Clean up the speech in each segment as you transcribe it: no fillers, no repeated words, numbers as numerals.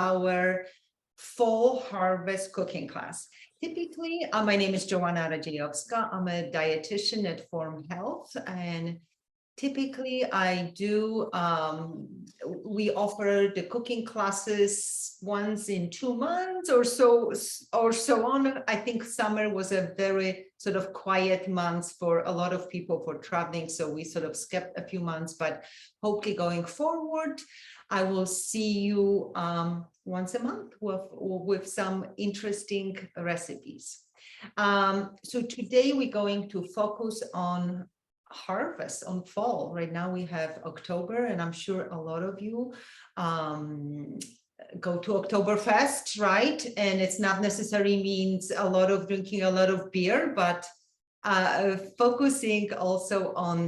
our fall harvest cooking class. Typically, my name is Joanna. I'm a dietitian at Form Health, and typically I do, we offer the cooking classes once in 2 months or so on. I think summer was a very sort of quiet month for a lot of people for traveling, so we sort of skipped a few months, but hopefully going forward, I will see you once a month with some interesting recipes. So today we're going to focus on harvest, on fall. Right now we have October, and I'm sure a lot of you go to Oktoberfest, right? And it's not necessarily means a lot of drinking a lot of beer, but focusing also on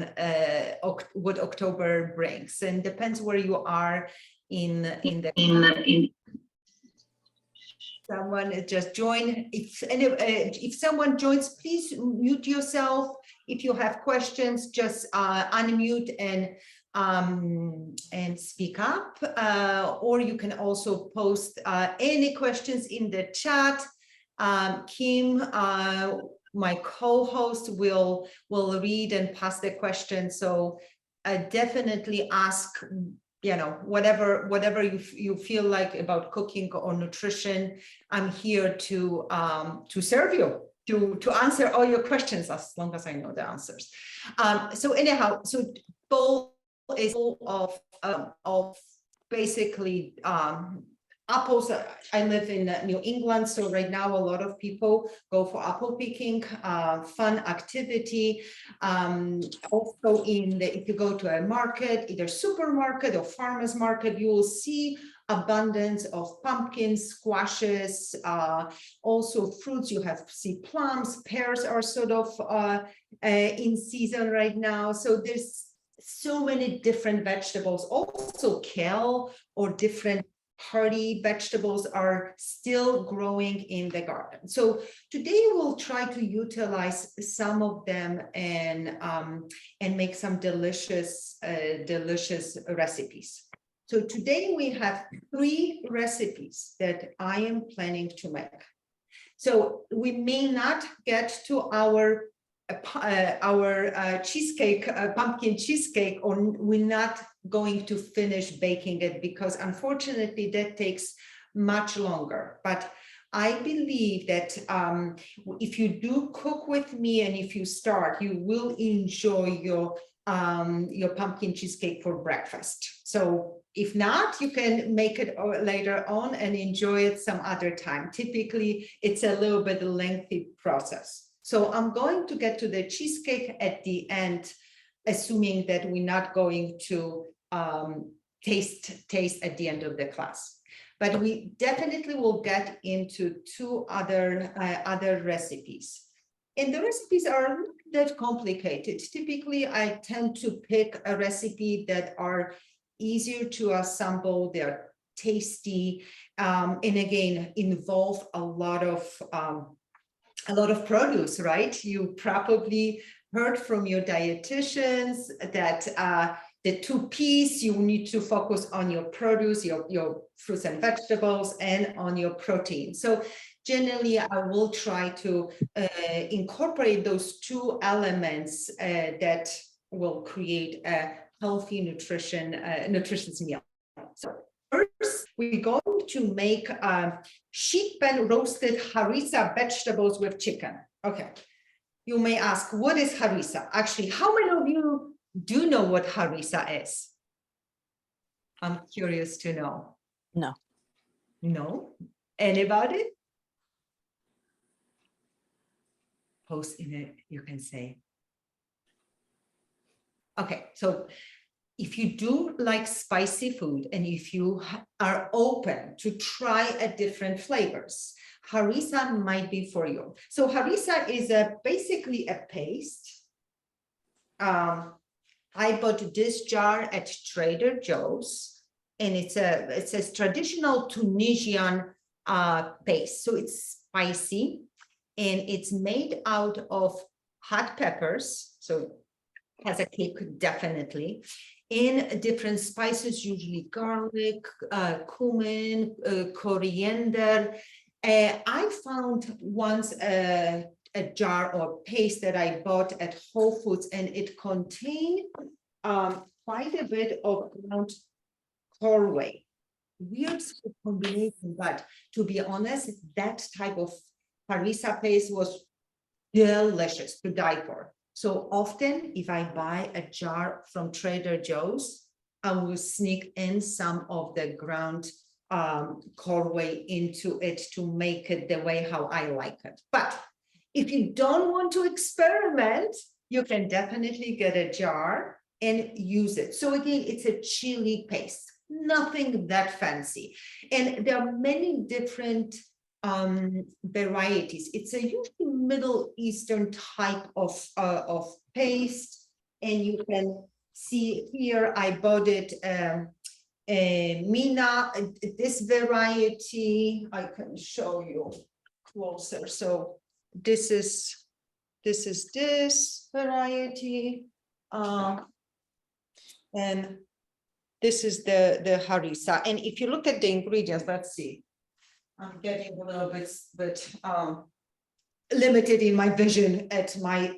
what October brings, and depends where you are in someone just join. If someone joins, please mute yourself. If you have questions, just unmute and speak up, or you can also post any questions in the chat. Kim, my co-host, will read and pass the question. So definitely ask, you know, whatever you feel like about cooking or nutrition. I'm here to serve you, to answer all your questions as long as I know the answers. So anyhow, so bowl is full of basically apples. I live in New England, so right now a lot of people go for apple picking, fun activity. Also, if you go to a market, either supermarket or farmer's market, you will see abundance of pumpkins, squashes, also fruits. You see plums, pears are sort of in season right now. So there's so many different vegetables. Also kale or different hardy vegetables are still growing in the garden. So today we'll try to utilize some of them and make some delicious recipes. So today we have 3 recipes that I am planning to make. So we may not get to our cheesecake, pumpkin cheesecake, or we're not going to finish baking it because unfortunately that takes much longer. But I believe that if you do cook with me and if you start, you will enjoy your pumpkin cheesecake for breakfast. So if not, you can make it later on and enjoy it some other time. Typically, it's a little bit lengthy process. So I'm going to get to the cheesecake at the end, assuming that we're not going to taste at the end of the class. But we definitely will get into 2 other recipes. And the recipes are not that complicated. Typically, I tend to pick a recipe that are easier to assemble, they're tasty, and again, involve a lot of produce, right? You probably heard from your dietitians that the 2 P's, you need to focus on your produce, your fruits and vegetables, and on your protein. So generally, I will try to incorporate those 2 elements that will create a healthy nutritious meal. So first, we're going to make sheet pan roasted harissa vegetables with chicken. Okay, you may ask, what is harissa? Actually, how many of you do know what harissa is? I'm curious to know. No. No? Anybody? Post in it, you can say. Okay, so if you do like spicy food and if you are open to try different flavors, harissa might be for you. So harissa is basically a paste. I bought this jar at Trader Joe's, and it's a traditional Tunisian paste. So it's spicy, and it's made out of hot peppers. So it has a kick, definitely. in different spices, usually garlic, cumin, coriander. I found once a jar or paste that I bought at Whole Foods, and it contained quite a bit of ground caraway. Weird combination, but to be honest, that type of harissa paste was delicious to die for. So often, if I buy a jar from Trader Joe's, I will sneak in some of the ground caraway into it to make it the way how I like it. But if you don't want to experiment, you can definitely get a jar and use it. So again, it's a chili paste, nothing that fancy. And there are many different varieties. It's a usually Middle Eastern type of paste. And you can see here, I bought it Mina, this variety, I can show you closer. So this is this variety, and this is the harissa. And if you look at the ingredients, let's see, I'm getting a little bit limited in my vision at my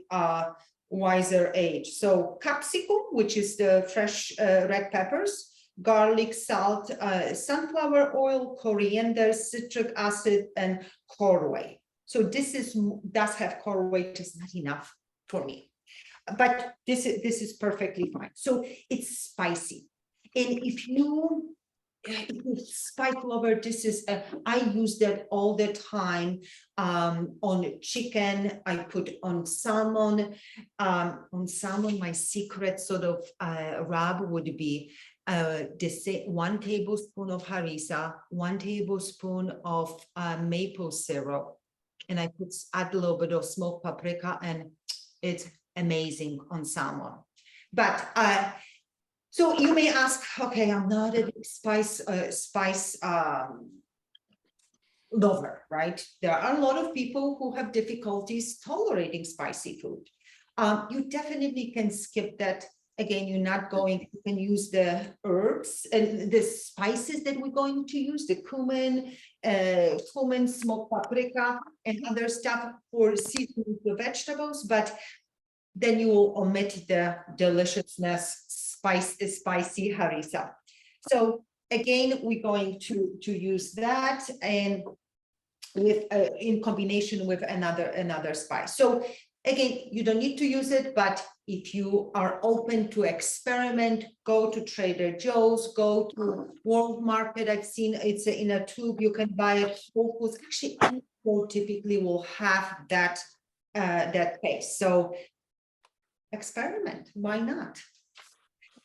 wiser age. So capsicum, which is the fresh red peppers, garlic, salt, sunflower oil, coriander, citric acid, and caraway. So this does have caraway, just not enough for me. But this is perfectly fine. So it's spicy. And if you spice lover, this is I use that all the time on chicken. I put on salmon. My secret sort of rub would be 1 tablespoon of harissa, 1 tablespoon of maple syrup, and I add a little bit of smoked paprika, and it's amazing on salmon. But so you may ask, okay, I'm not a big spice lover, right? There are a lot of people who have difficulties tolerating spicy food. You definitely can skip that. Again, you can use the herbs and the spices that we're going to use, the cumin, smoked paprika, and other stuff for seasoning the vegetables, but then you will omit the deliciousness, spicy harissa. So again, we're going to use that, and with in combination with another spice. So again, you don't need to use it, but if you are open to experiment, go to Trader Joe's, go to World Market. I've seen it's in a tube. You can buy it. Whole Foods. Actually, any store typically will have that paste. So experiment. Why not?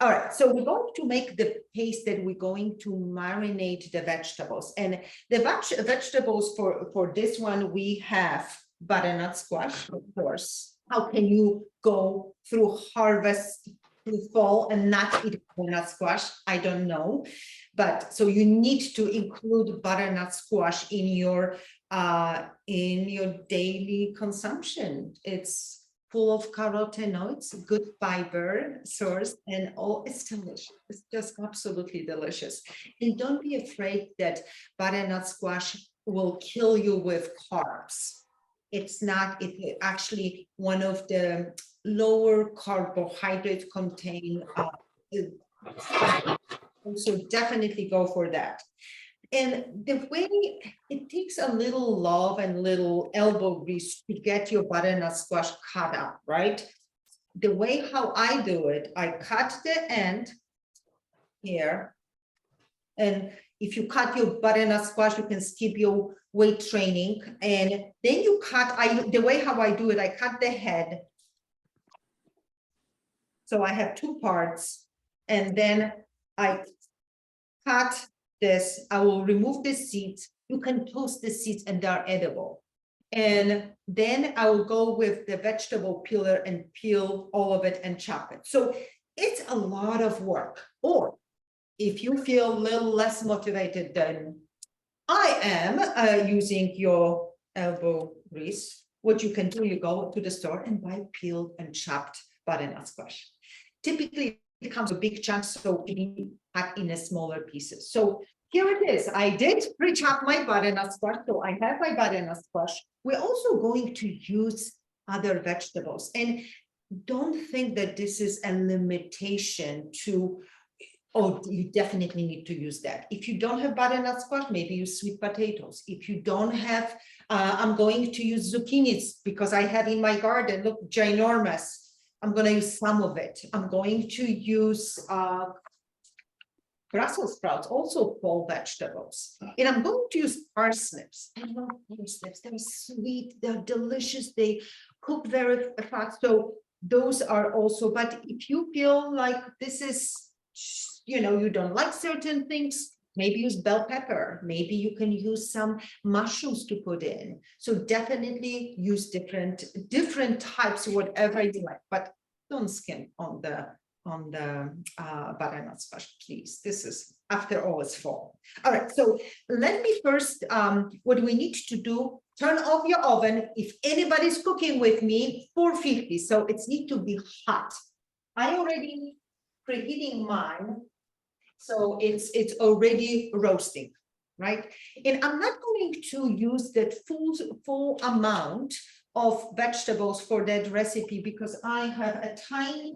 All right, so we're going to make the paste that we're going to marinate the vegetables. And the vegetables for this one, we have butternut squash, of course. How can you go through harvest through fall and not eat butternut squash? I don't know. But so you need to include butternut squash in your daily consumption. It's full of carotenoids, good fiber source, and it's delicious. It's just absolutely delicious. And don't be afraid that butternut squash will kill you with carbs. It's not, it's actually one of the lower carbohydrate contain. So definitely go for that. And the way it takes a little love and little elbow grease to get your butternut squash cut up, right? The way how I do it, I cut the end here. And if you cut your butternut squash, you can skip your weight training. And then you cut, the way how I do it, I cut the head. So I have 2 parts, and then I cut this. I will remove the seeds. You can toast the seeds and they're edible. And then I will go with the vegetable peeler and peel all of it and chop it. So it's a lot of work. Or if you feel a little less motivated than I am using your elbow grease, what you can do, you go to the store and buy peeled and chopped butternut squash. Typically, it comes a big chunk, so it be cut in a smaller pieces. So here it is. I did pre-chop my butternut squash, so I have my butternut squash. We're also going to use other vegetables, and don't think that this is a limitation to, oh, you definitely need to use that. If you don't have butternut squash, maybe use sweet potatoes. If you don't have, I'm going to use zucchinis because I have in my garden, look, ginormous. I'm going to use some of it. I'm going to use Brussels sprouts, also fall vegetables. And I'm going to use parsnips. I love parsnips. They're sweet, they're delicious, they cook very fast. So those are also, but if you feel like this is, you know, you don't like certain things, maybe use bell pepper, maybe you can use some mushrooms to put in. So definitely use different types, whatever you like, but don't skim on the butternut squash, please. This is, after all, it's fall. All right, so let me first, what we need to do, turn off your oven. If anybody's cooking with me, 450, so it's need to be hot. I already preheating mine, so it's already roasting, right? And I'm not going to use that full amount of vegetables for that recipe because I have a tiny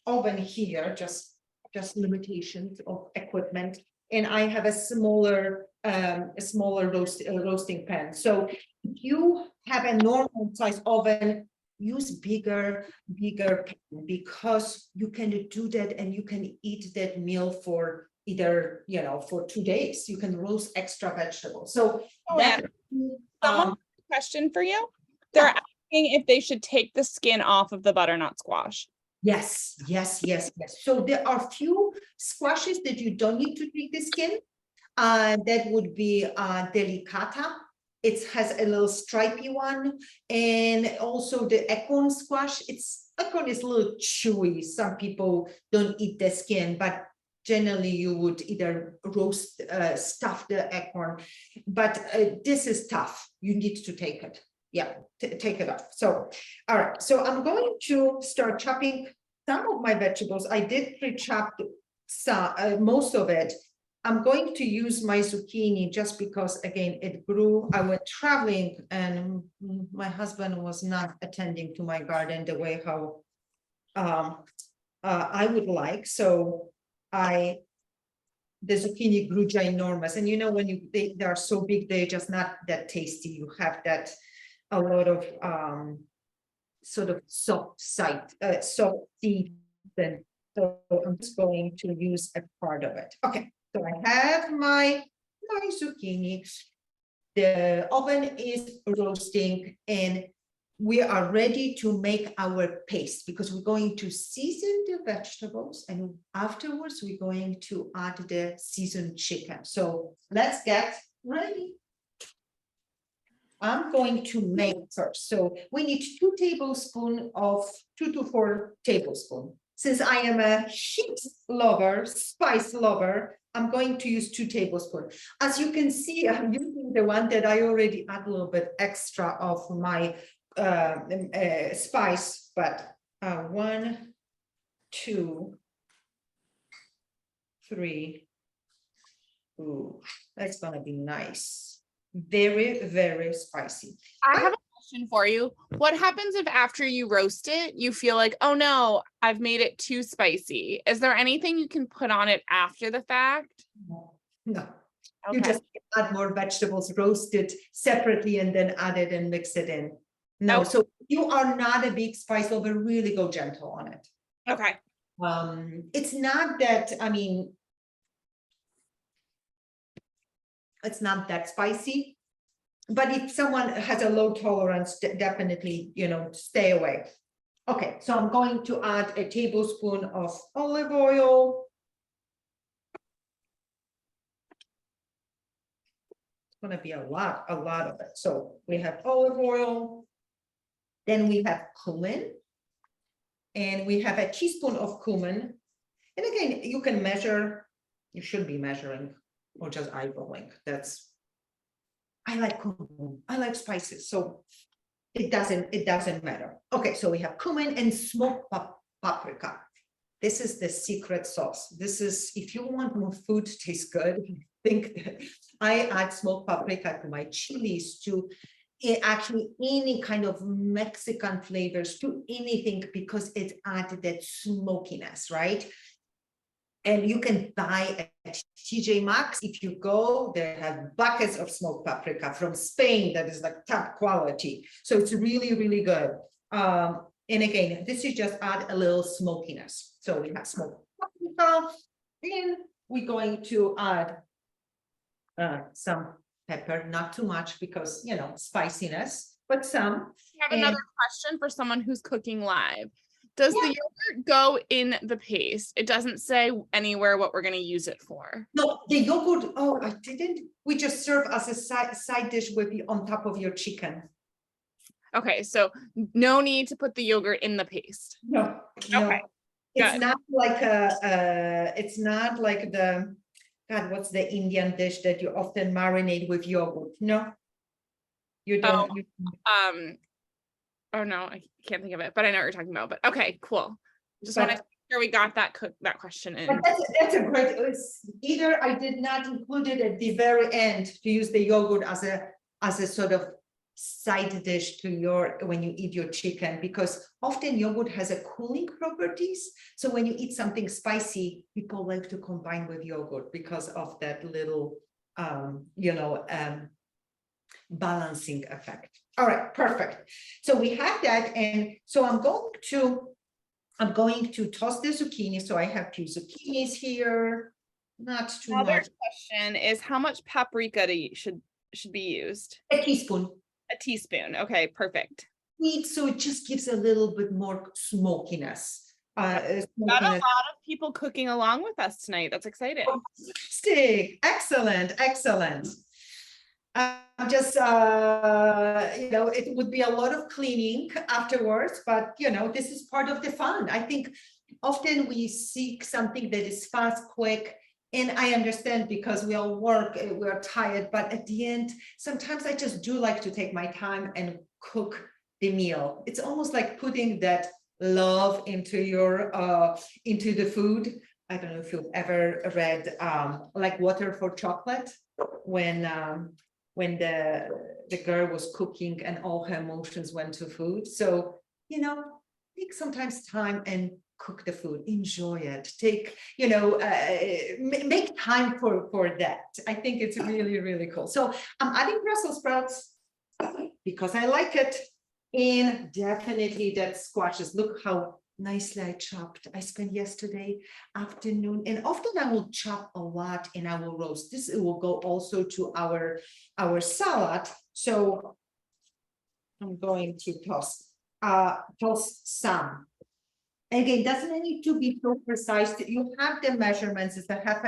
oven here, just limitations of equipment, and I have a smaller roasting pan. So if you have a normal size oven, use bigger pan, because you can do that and you can eat that meal for either, you know, for 2 days. You can roast extra vegetables. So that question for you. They're asking if they should take the skin off of the butternut squash. Yes. So there are few squashes that you don't need to take the skin. That would be delicata. It has a little stripy one, and also the acorn squash. Acorn is a little chewy. Some people don't eat the skin, but generally you would either roast, stuff the acorn. But this is tough. You need to take it. Yeah, take it off. So, all right. So I'm going to start chopping some of my vegetables. I did pre-chop most of it. I'm going to use my zucchini just because, again, it grew. I went traveling and my husband was not attending to my garden the way how I would like. So the zucchini grew ginormous. And you know, when they are so big, they're just not that tasty. You have that a lot of sort of soft seed. Then so I'm just going to use a part of it. Okay, so I have my zucchini. The oven is roasting and we are ready to make our paste because we're going to season the vegetables and afterwards we're going to add the seasoned chicken. So let's get ready. I'm going to make first. So we need 2 tablespoons of 2 to 4 tablespoons. Since I am a heat lover, spice lover, I'm going to use 2 tablespoons. As you can see, I'm using the one that I already add a little bit extra of my spice, but 1, 2, 3. Ooh, that's gonna be nice. Very, very spicy. I have a question for you. What happens if after you roast it, you feel like, oh no, I've made it too spicy? Is there anything you can put on it after the fact? No. Okay. You just add more vegetables, roast it separately, and then add it and mix it in. No, Okay. so if you are not a big spice lover, really go gentle on it. Okay. It's not that, I mean, it's not that spicy, but if someone has a low tolerance, definitely, you know, stay away. Okay, so I'm going to add a tablespoon of olive oil. It's going to be a lot of it. So we have olive oil, then we have cumin, and we have a teaspoon of cumin. And again, you can measure, you should be measuring or just eyeballing. I like cumin, I like spices, so it doesn't matter. Okay, so we have cumin and smoked paprika. This is the secret sauce. This is, if you want more food to taste good, I think that I add smoked paprika to my chilies, to actually any kind of Mexican flavors, to anything, because it added that smokiness, right? And you can buy at TJ Maxx. If you go, they have buckets of smoked paprika from Spain that is like top quality. So it's really, really good. And again, this is just add a little smokiness. So we have smoked paprika, and we're going to add some pepper, not too much because, you know, spiciness, but some. I have another question for someone who's cooking live. Does the yogurt go in the paste? It doesn't say anywhere what we're going to use it for. No, the yogurt, oh, I didn't. We just serve as a side dish with on top of your chicken. Okay, so no need to put the yogurt in the paste. No, okay. It's not like it's not like the, God, what's the Indian dish that you often marinate with yogurt? No, you don't. Oh no, I can't think of it, but I know what you're talking about. But okay, cool. Just want to make sure we got that question in. That's a great. Either I did not include it at the very end to use the yogurt as a sort of side dish to your, when you eat your chicken, because often yogurt has a cooling properties. So when you eat something spicy, people like to combine with yogurt because of that little balancing effect. All right, perfect. So we have that, and so I'm going to toss the zucchini. So I have 2 zucchinis here, not too much. Another question is, how much paprika should be used? A teaspoon. A teaspoon. Okay, perfect. So it just gives a little bit more smokiness. Got a lot of people cooking along with us tonight. That's exciting. Fantastic. Excellent, excellent. I'm just, it would be a lot of cleaning afterwards, but, this is part of the fun. I think often we seek something that is fast, quick, and I understand because we all work, we're tired, but at the end, sometimes I just do like to take my time and cook the meal. It's almost like putting that love into into the food. I don't know if you've ever read like Water for Chocolate, when the girl was cooking and all her emotions went to food. So, take sometimes time and cook the food, enjoy it, take, make time for that. I think it's really, really cool. So I'm adding Brussels sprouts because I like it. And definitely that squashes. Look how nicely I chopped. I spent yesterday afternoon, and often I will chop a lot and I will roast this. It will go also to our salad. So I'm going to toss some. Again, doesn't need to be so precise. You have the measurements. It's a half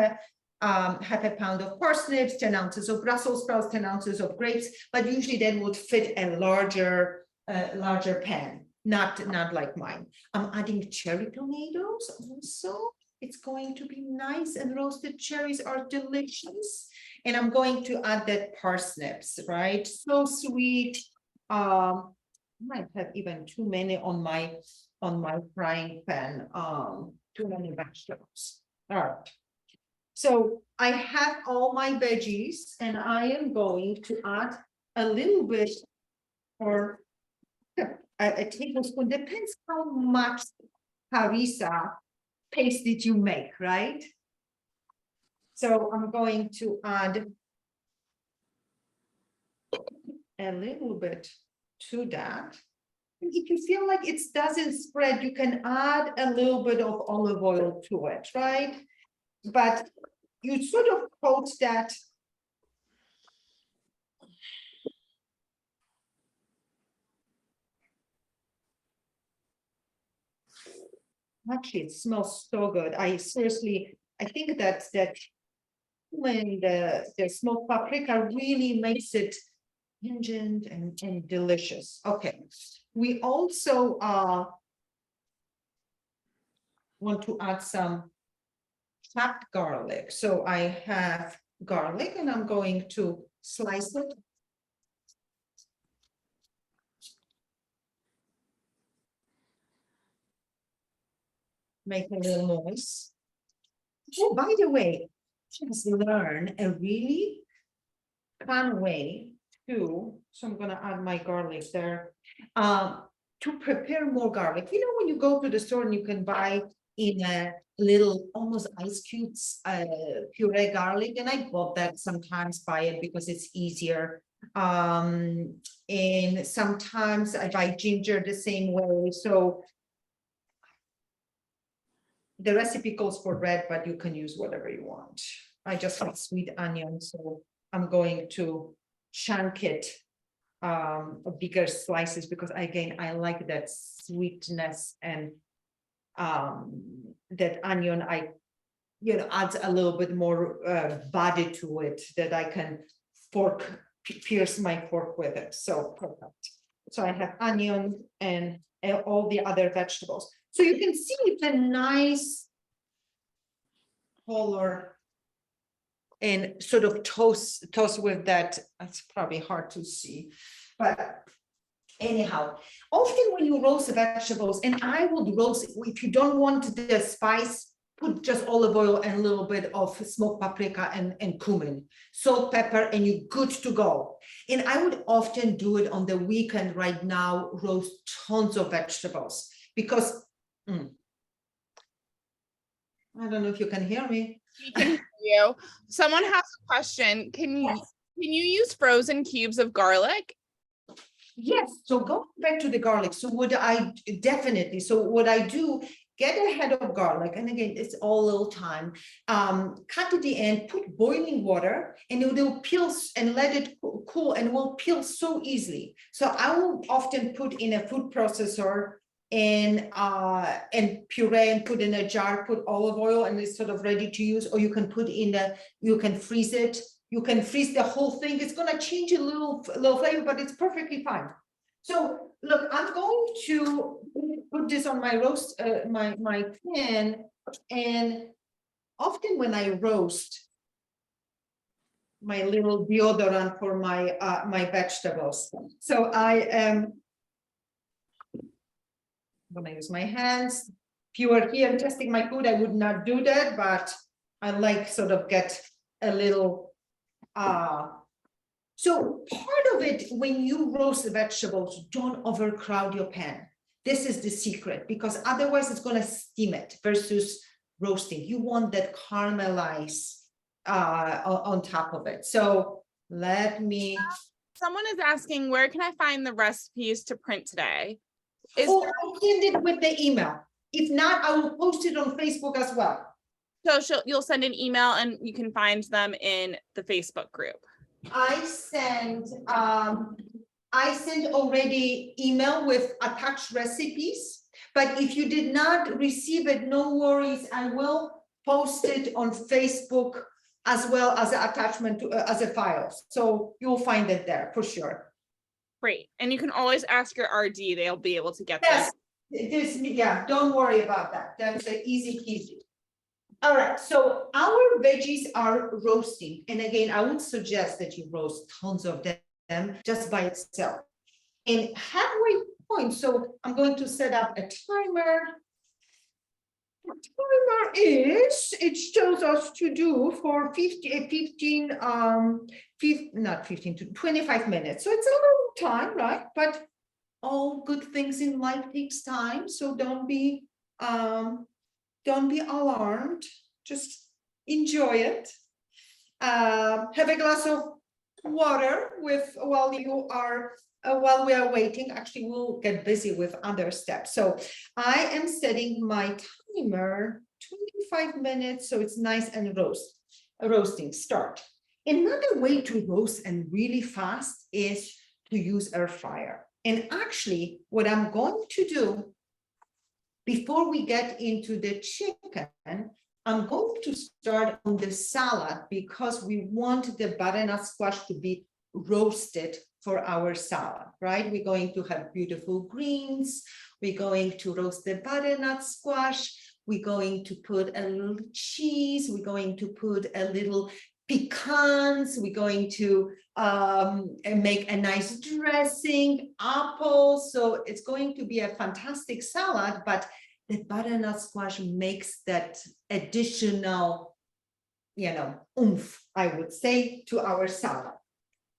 a pound of parsnips, 10 ounces of Brussels sprouts, 10 ounces of grapes, but usually that would fit a larger pan. Not like mine. I'm adding cherry tomatoes also. It's going to be nice, and roasted cherries are delicious. And I'm going to add that parsnips, right? So sweet. Might have even too many on my frying pan. Too many vegetables. All right. So I have all my veggies, and I am going to add a little bit, or a tablespoon, depends how much harissa paste did you make, right? So I'm going to add a little bit to that. And if you feel like it doesn't spread, you can add a little bit of olive oil to it, right? But you sort of coat that. Actually, it smells so good. I think that when the smoked paprika really makes it pungent and delicious. Okay, we also want to add some chopped garlic. So I have garlic, and I'm going to slice it. make a little noise. Oh, by the way, just learn a really fun way to, so I'm gonna add my garlic there, to prepare more garlic. You know, when you go to the store and you can buy in a little almost ice cubes puree garlic, and I bought that sometimes, buy it because it's easier. And sometimes I buy ginger the same way. So the recipe calls for red, but you can use whatever you want. I just have sweet onion, so I'm going to chunk it bigger slices because again, I like that sweetness, and that onion, adds a little bit more body to it that I can pierce my fork with it. So perfect. So I have onion and all the other vegetables. So you can see it's a nice color and sort of toast with that. It's probably hard to see, but anyhow, often when you roast the vegetables, and I would roast, if you don't want the spice, put just olive oil and a little bit of smoked paprika and cumin, salt, pepper, and you're good to go. And I would often do it on the weekend right now, roast tons of vegetables because, I don't know if you can hear me. We can hear you. Someone has a question. Can you use frozen cubes of garlic? Yes, so going back to the garlic. So what I do, get a head of garlic, and again, it's all little time. Cut to the end, put boiling water, and it will peel and let it cool, and will peel so easily. So I will often put in a food processor and puree and put in a jar, put olive oil, and it's sort of ready to use. Or you can put you can freeze it. You can freeze the whole thing. It's going to change a little flavor, but it's perfectly fine. So look, I'm going to put this on my roast, my pan, and often when I roast, my little deodorant for my my vegetables. So I am going to use my hands. If you were here testing my food, I would not do that, but I like sort of get a little. So part of it, when you roast the vegetables, don't overcrowd your pan. This is the secret, because otherwise it's going to steam it versus roasting. You want that caramelize on top of it. So let me. Someone is asking, where can I find the recipes to print today? I'll send it with the email. If not, I will post it on Facebook as well. So you'll send an email and you can find them in the Facebook group. I sent already email with attached recipes, but if you did not receive it, no worries. I will post it on Facebook as well as an attachment to as a file. So you'll find it there for sure. Great. And you can always ask your RD. They'll be able to get yes, them. Yeah, don't worry about that. That's an easy peasy. All right, so our veggies are roasting. And again, I would suggest that you roast tons of them just by itself. And halfway point, so I'm going to set up a timer. The timer it shows us to do for 25 minutes. So it's a long time, right? But all good things in life takes time. So don't be alarmed, just enjoy it. Have a glass of water while we are waiting. Actually, we'll get busy with other steps. So I am setting my timer 25 minutes, so it's nice and roasting. Start. Another way to roast and really fast is to use air fryer. And actually, what I'm going to do before we get into the chicken, I'm going to start on the salad because we want the butternut squash to be roasted for our salad, right? We're going to have beautiful greens. We're going to roast the butternut squash. We're going to put a little cheese. We're going to put a little pecans. We're going to make a nice dressing, apples. So it's going to be a fantastic salad, but that butternut squash makes that additional, oomph, I would say, to our salad.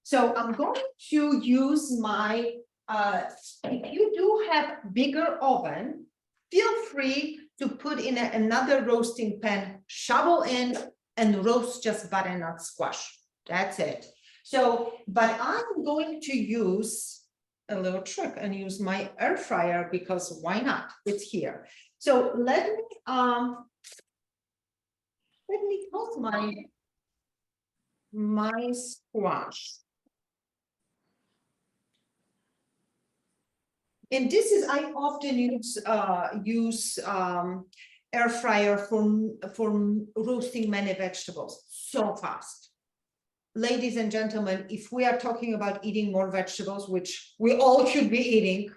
So I'm going to use my, if you do have bigger oven, feel free to put in another roasting pan, shovel in and roast just butternut squash. That's it. So, but I'm going to use a little trick and use my air fryer because why not? It's here. So let me toast my squash. And this is, I often use air fryer for roasting many vegetables so fast. Ladies and gentlemen, if we are talking about eating more vegetables, which we all should be eating,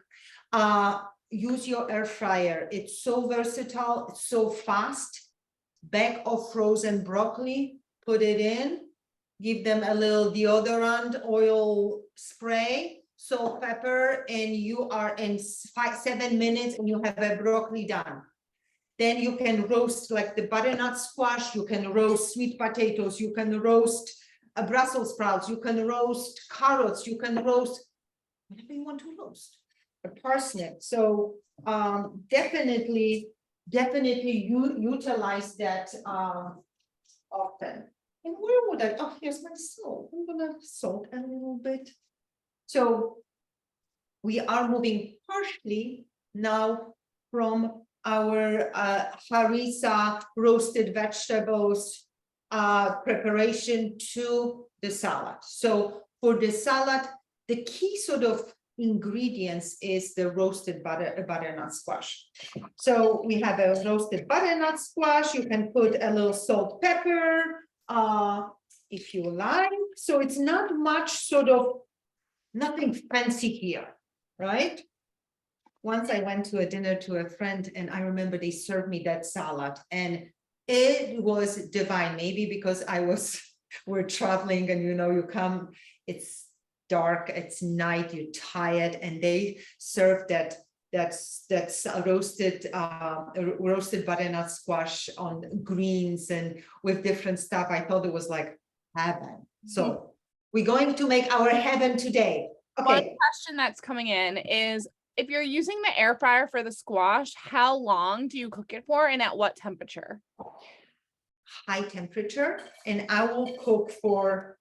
use your air fryer. It's so versatile, it's so fast. Bag of frozen broccoli, put it in, give them a little deodorant, oil spray, salt, pepper, and you are in 5-7 minutes and you have a broccoli done. Then you can roast like the butternut squash, you can roast sweet potatoes, you can roast Brussels sprouts, you can roast carrots, you can roast whatever you want to roast, a parsnip. So definitely you utilize that often. And where would I, oh, here's my salt. I'm gonna salt a little bit. So we are moving partially now from our harissa roasted vegetables preparation to the salad. So for the salad, the key sort of ingredients is the roasted butternut squash. So we have a roasted butternut squash. You can put a little salt, pepper, if you like. So it's not much sort of, nothing fancy here, right? Once I went to a dinner to a friend and I remember they served me that salad and it was divine, maybe because we're traveling and you come, it's dark, it's night, you're tired, and they serve that's roasted butternut squash on greens and with different stuff. I thought it was like heaven. So we're going to make our heaven today. Okay. One question that's coming in is, if you're using the air fryer for the squash, how long do you cook it for and at what temperature? High temperature, and I will cook for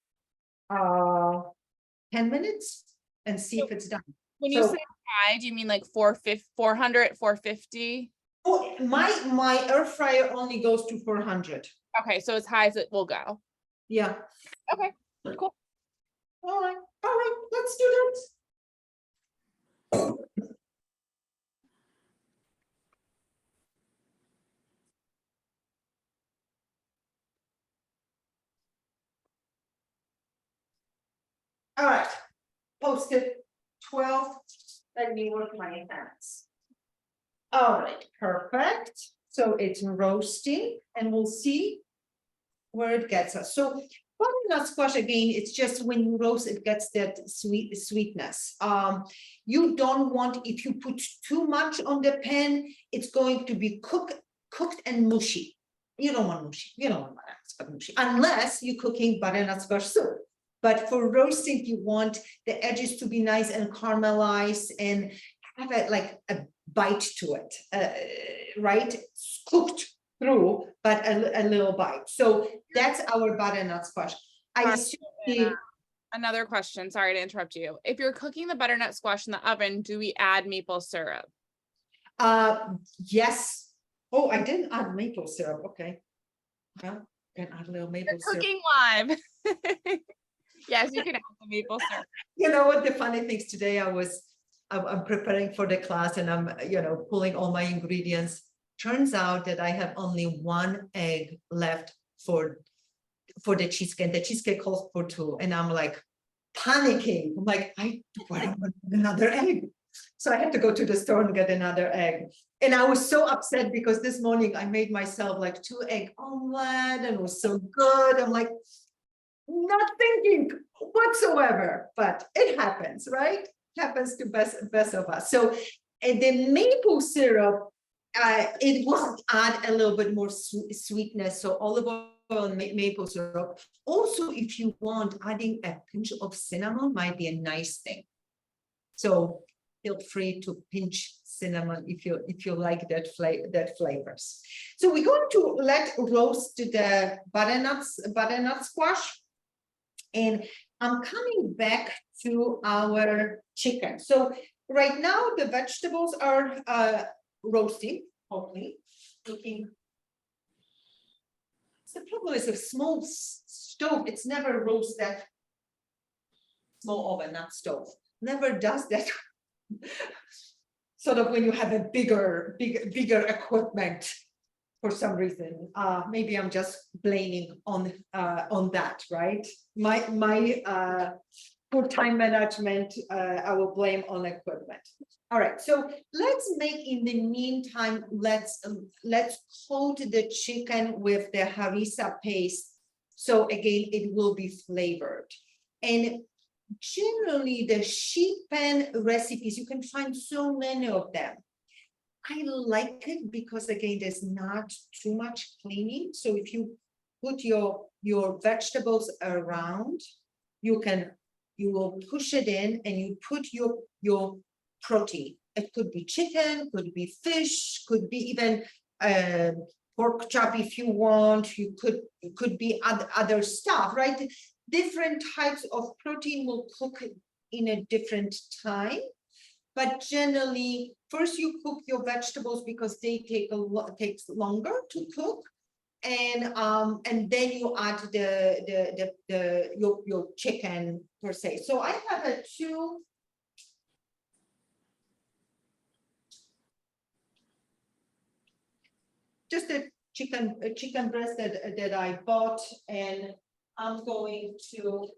10 minutes and see if it's done. When you say high, do you mean like 400, 450? Oh, my air fryer only goes to 400. Okay, so as high as it will go. Yeah. Okay, cool. All right, let's do that. All right, posted 12. Let me work my hands. All right, perfect. So it's roasting and we'll see where it gets us. So butternut squash, again, it's just when you roast, it gets that sweetness. You don't want, if you put too much on the pan, it's going to be cooked and mushy. You don't want mushy. You don't want butternut squash mushy unless you're cooking butternut squash soup. But for roasting, you want the edges to be nice and caramelized and have like a bite to it, right? It's cooked through, but a little bite. So that's our butternut squash. I assume another question, sorry to interrupt you. If you're cooking the butternut squash in the oven, do we add maple syrup? Yes. Oh, I didn't add maple syrup. Okay. Well, can add a little maple syrup. Cooking live. Yes, you can add the maple syrup. You know what the funny things today, I'm preparing for the class and I'm, pulling all my ingredients. Turns out that I have only 1 egg left for the cheesecake, and the cheesecake calls for 2. And I'm like panicking. I'm like, I want another egg. So I had to go to the store and get another egg. And I was so upset because this morning I made myself like 2 egg omelet and it was so good. I'm like, not thinking whatsoever, but it happens, right? It happens to best of us. So and the maple syrup it will add a little bit more sweetness. So olive oil and maple syrup. Also, if you want, adding a pinch of cinnamon might be a nice thing. So feel free to pinch cinnamon if you like that flavors. So we're going to let roast the butternut squash, and I'm coming back to our chicken. So right now the vegetables are roasting, hopefully. Looking. The problem is a small stove. It's never roast that. Small oven, not stove. Never does that. Sort of when you have a bigger equipment for some reason. Maybe I'm just blaming on that, right? My poor time management, I will blame on equipment. All right, so let's make, in the meantime, let's coat the chicken with the harissa paste. So again, it will be flavored. And generally the sheet pan recipes, you can find so many of them. I like it because again, there's not too much cleaning. So if you put your vegetables around, you will push it in and you put your protein. It could be chicken, could be fish, could be even pork chop if you want. It could be other stuff, right? Different types of protein will cook in a different time. But generally, first you cook your vegetables because they takes longer to cook, and then you add your chicken per se. So I have a just a chicken breast that I bought, and I'm going to.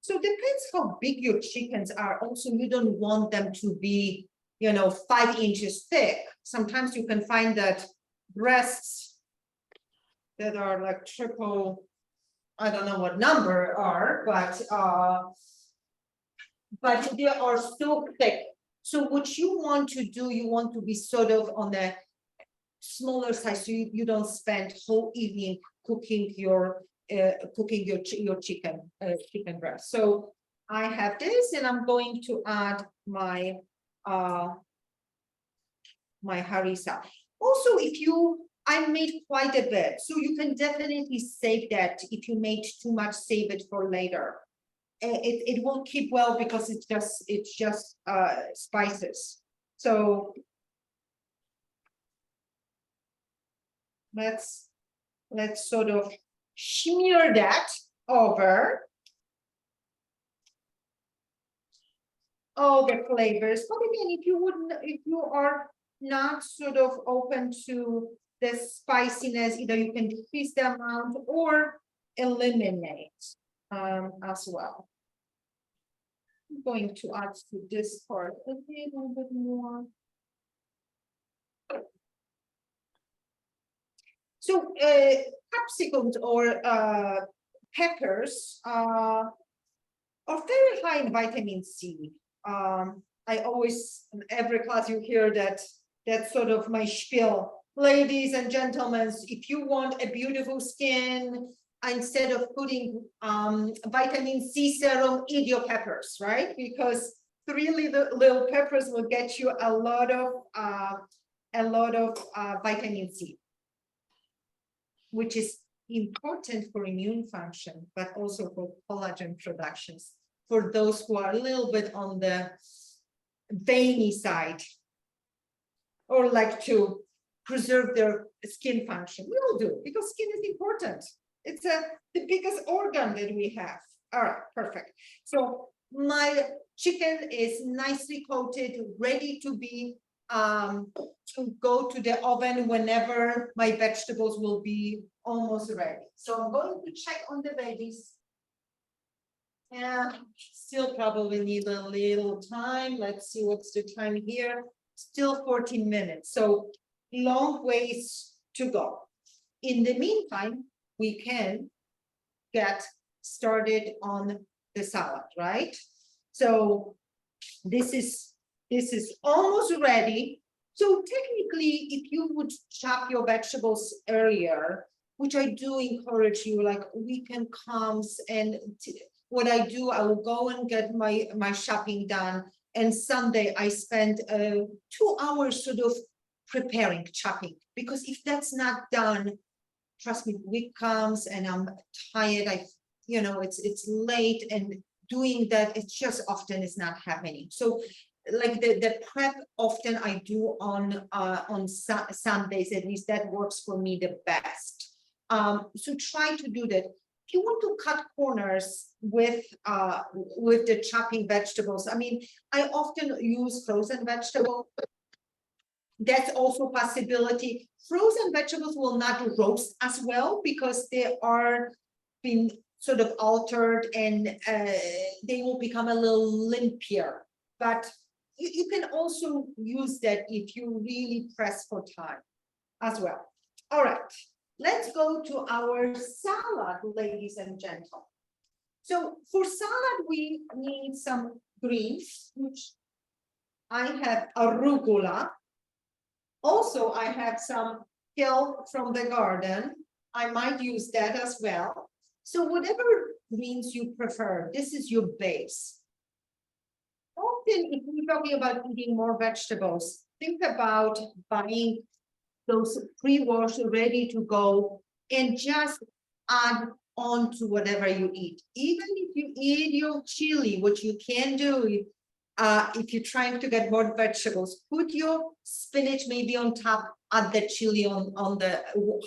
So depends how big your chickens are. Also, you don't want them to be, 5 inches thick. Sometimes you can find that breasts that are like triple, I don't know what number are, but they are so thick. So what you want to do, you want to be sort of on the smaller size, so you don't spend whole evening cooking your chicken breast. So I have this, and I'm going to add my harissa. Also, I made quite a bit, so you can definitely save that. If you made too much, save it for later. It won't keep well because it's just spices. So let's sort of smear that over all the flavors. But again, if you are not sort of open to the spiciness, either you can decrease the amount or eliminate as well. I'm going to add to this part a little bit more. So capsicums or peppers are very high in vitamin C. I always, in every class you hear that's sort of my spiel. Ladies and gentlemen, if you want a beautiful skin, instead of putting vitamin C serum, eat your peppers, right? Because 3 little peppers will get you a lot of vitamin C, which is important for immune function, but also for collagen productions, for those who are a little bit on the veiny side or like to preserve their skin function. We all do, because skin is important. It's the biggest organ that we have. All right, perfect. So my chicken is nicely coated, ready to be to go to the oven whenever my vegetables will be almost ready. So I'm going to check on the veggies. Yeah, still probably need a little time. Let's see what's the time here. Still 14 minutes. So long ways to go. in the meantime, we can get started on the salad, right? So this is almost ready. So technically, if you would chop your vegetables earlier, which I do encourage you, like weekend comes and what I do, I will go and get my shopping done. And Sunday I spend 2 hours sort of preparing, chopping, because if that's not done, trust me, week comes and I'm tired. It's late, and doing that, it's just often is not happening. So like the prep often I do on Sundays, at least that works for me the best. So try to do that. If you want to cut corners with the chopping vegetables, I mean, I often use frozen vegetables. That's also a possibility. Frozen vegetables will not roast as well because they are being sort of altered, and they will become a little limpier. But you can also use that if you really press for time as well. All right, let's go to our salad, ladies and gentlemen. So for salad, we need some greens, which I have arugula. Also, I have some kale from the garden. I might use that as well. So whatever greens you prefer, this is your base. Often, if we're talking about eating more vegetables, think about buying those pre-washed, ready to go, and just add on to whatever you eat. Even if you eat your chili, which you can do if you're trying to get more vegetables, put your spinach maybe on top, add the chili on the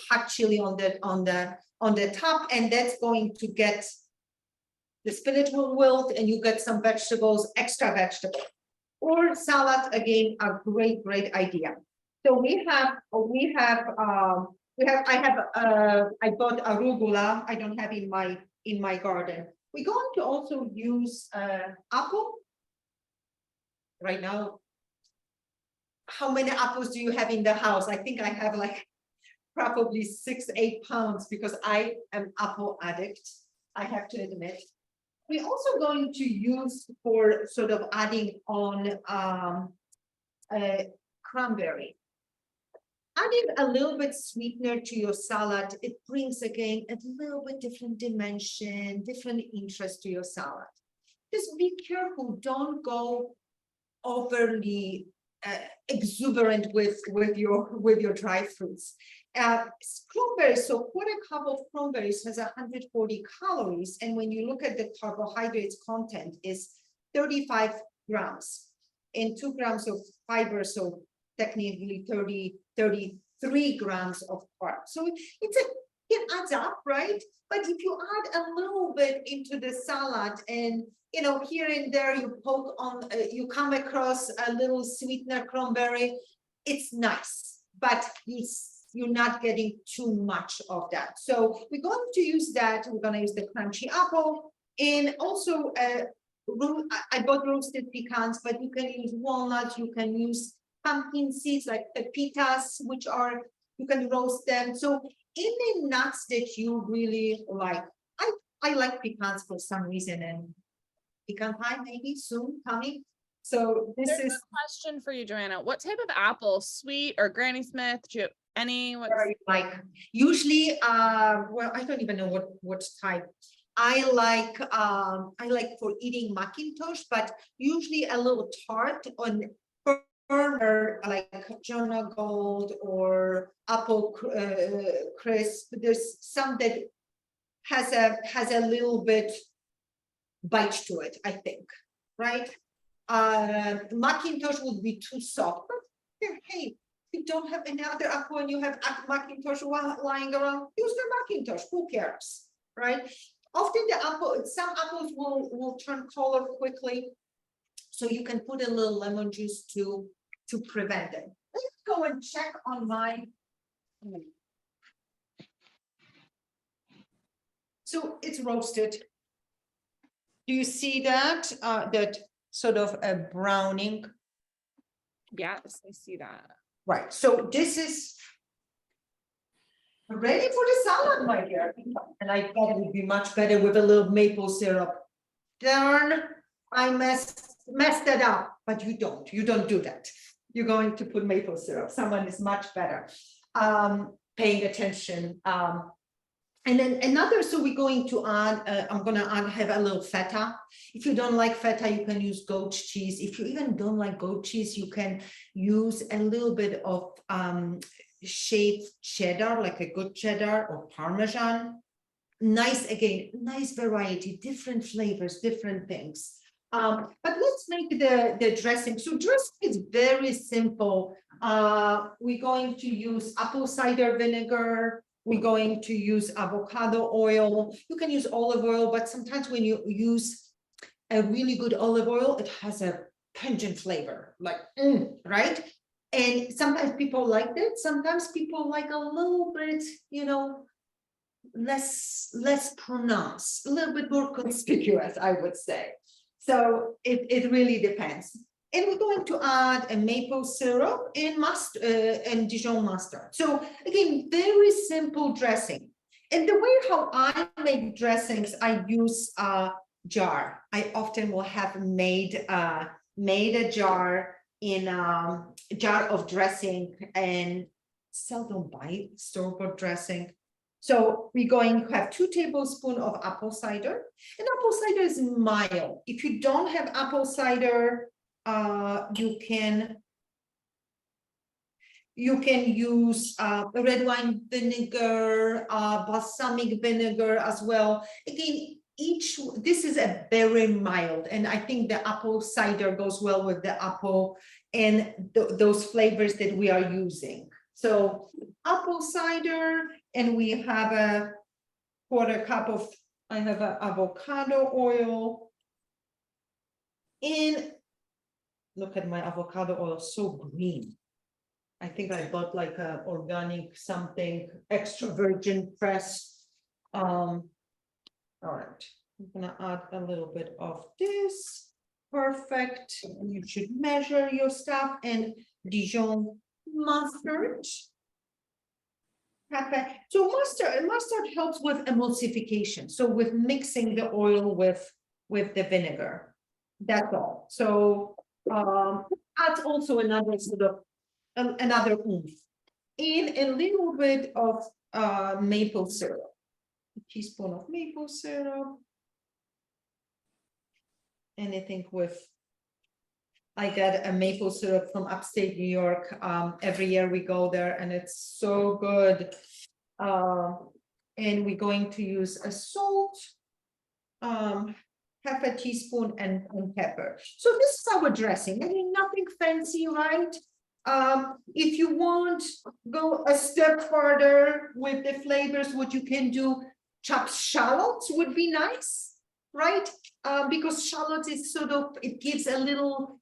hot chili on the top, and that's going to get the spinach will wilt, and you get some vegetables, extra vegetables. Or salad, again, a great idea. So I bought arugula. I don't have in my garden. We're going to also use apple. Right now, how many apples do you have in the house? I think I have like probably 6-8 pounds because I am apple addict, I have to admit. We're also going to use for sort of adding on cranberry. Adding a little bit sweetener to your salad, it brings again a little bit different dimension, different interest to your salad. Just be careful, don't go overly exuberant with your dry fruits. Cranberries, so quarter cup of cranberries has 140 calories, and when you look at the carbohydrates content is 35 grams and 2 grams of fiber, so technically 33 grams of carbs. So it adds up, right? But if you add a little bit into the salad, and here and there you poke on, you come across a little sweetener cranberry, it's nice, but you're not getting too much of that. So we're going to use that. We're going to use the crunchy apple, and also I bought roasted pecans, but you can use walnuts, you can use pumpkin seeds like pepitas, which are, you can roast them. So in the nuts that you really like, I like pecans for some reason, and pecan pie maybe soon coming. So this There's is a question for you, Joanna. What type of apple, sweet or Granny Smith? Do you have any? like usually well, I don't even know what type. I like for eating Macintosh, but usually a little tart on burner, like Jonah Gold or Apple Crisp. There's some that has a little bit bite to it, I think, right? Macintosh would be too soft, but hey, if you don't have any other apple and you have Macintosh lying around, use the Macintosh, who cares, right? Often some apples will turn color quickly, so you can put a little lemon juice to prevent it. Let's go and check on my. So it's roasted. Do you see that? That sort of a browning. Yes, I see that. Right. So this is Ready for the salad, my dear. And I thought it would be much better with a little maple syrup. Darn, I messed it up, but you don't do that. You're going to put maple syrup. Someone is much better paying attention. And then another, so we're going to add, I'm gonna have a little feta. If you don't like feta, you can use goat cheese. If you even don't like goat cheese, you can use a little bit of shaved cheddar, like a good cheddar or Parmesan. Nice, again, nice variety, different flavors, different things. But let's make the dressing. So dressing is very simple. We're going to use apple cider vinegar. We're going to use avocado oil. You can use olive oil, but sometimes when you use a really good olive oil, it has a pungent flavor, like, right? And sometimes people like that. Sometimes people like a little bit, you know, less pronounced, a little bit more conspicuous, I would say. So it really depends. And we're going to add a maple syrup and mustard and Dijon mustard. So again, very simple dressing. And the way how I make dressings, I use a jar. I often will have made a jar in a jar of dressing, and seldom buy store-bought dressing. So we're going to have 2 tablespoons of apple cider, and apple cider is mild. If you don't have apple cider, you can use red wine vinegar, balsamic vinegar as well. Again, this is a very mild, and I think the apple cider goes well with the apple and those flavors that we are using. So apple cider, and we have a 1/4 cup of, I have an avocado oil. And look at my avocado oil, so green. I think I bought like a organic something, extra virgin press. All right, I'm gonna add a little bit of this. Perfect. You should measure your stuff, and Dijon mustard. Pepper. So mustard helps with emulsification. So with mixing the oil with the vinegar. That's all. So adds also another sort of another oomph. And a little bit of maple syrup. A teaspoon of maple syrup. Anything with, I get a maple syrup from upstate New York. Every year we go there, and it's so good. And we're going to use a salt, half a teaspoon, and pepper. So this is our dressing. I mean, nothing fancy, right? If you want, go a step further with the flavors, what you can do, chopped shallots would be nice, right? Because shallots is sort of, it gives a little,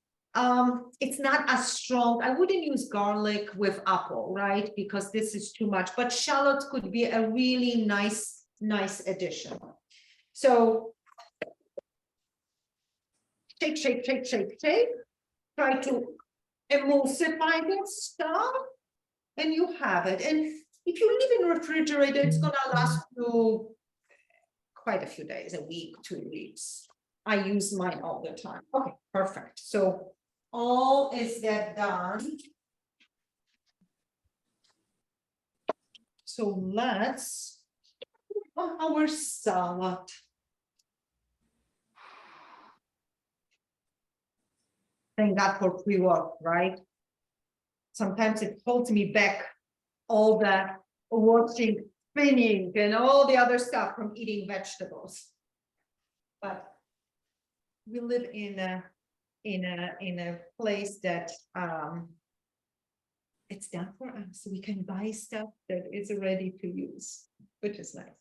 it's not as strong. I wouldn't use garlic with apple, right? Because this is too much, but shallots could be a really nice addition. So shake, shake, shake, shake, shake. Try to emulsify this stuff, and you have it. And if you leave in refrigerator, it's gonna last you quite a few days, a week, 2 weeks. I use mine all the time. Okay, perfect. So all is that done. So let's on our salad. Thank God for pre-work, right? Sometimes it holds me back, all the watching, spinning, and all the other stuff from eating vegetables. But we live in a place that it's done for us. We can buy stuff that is ready to use, which is nice.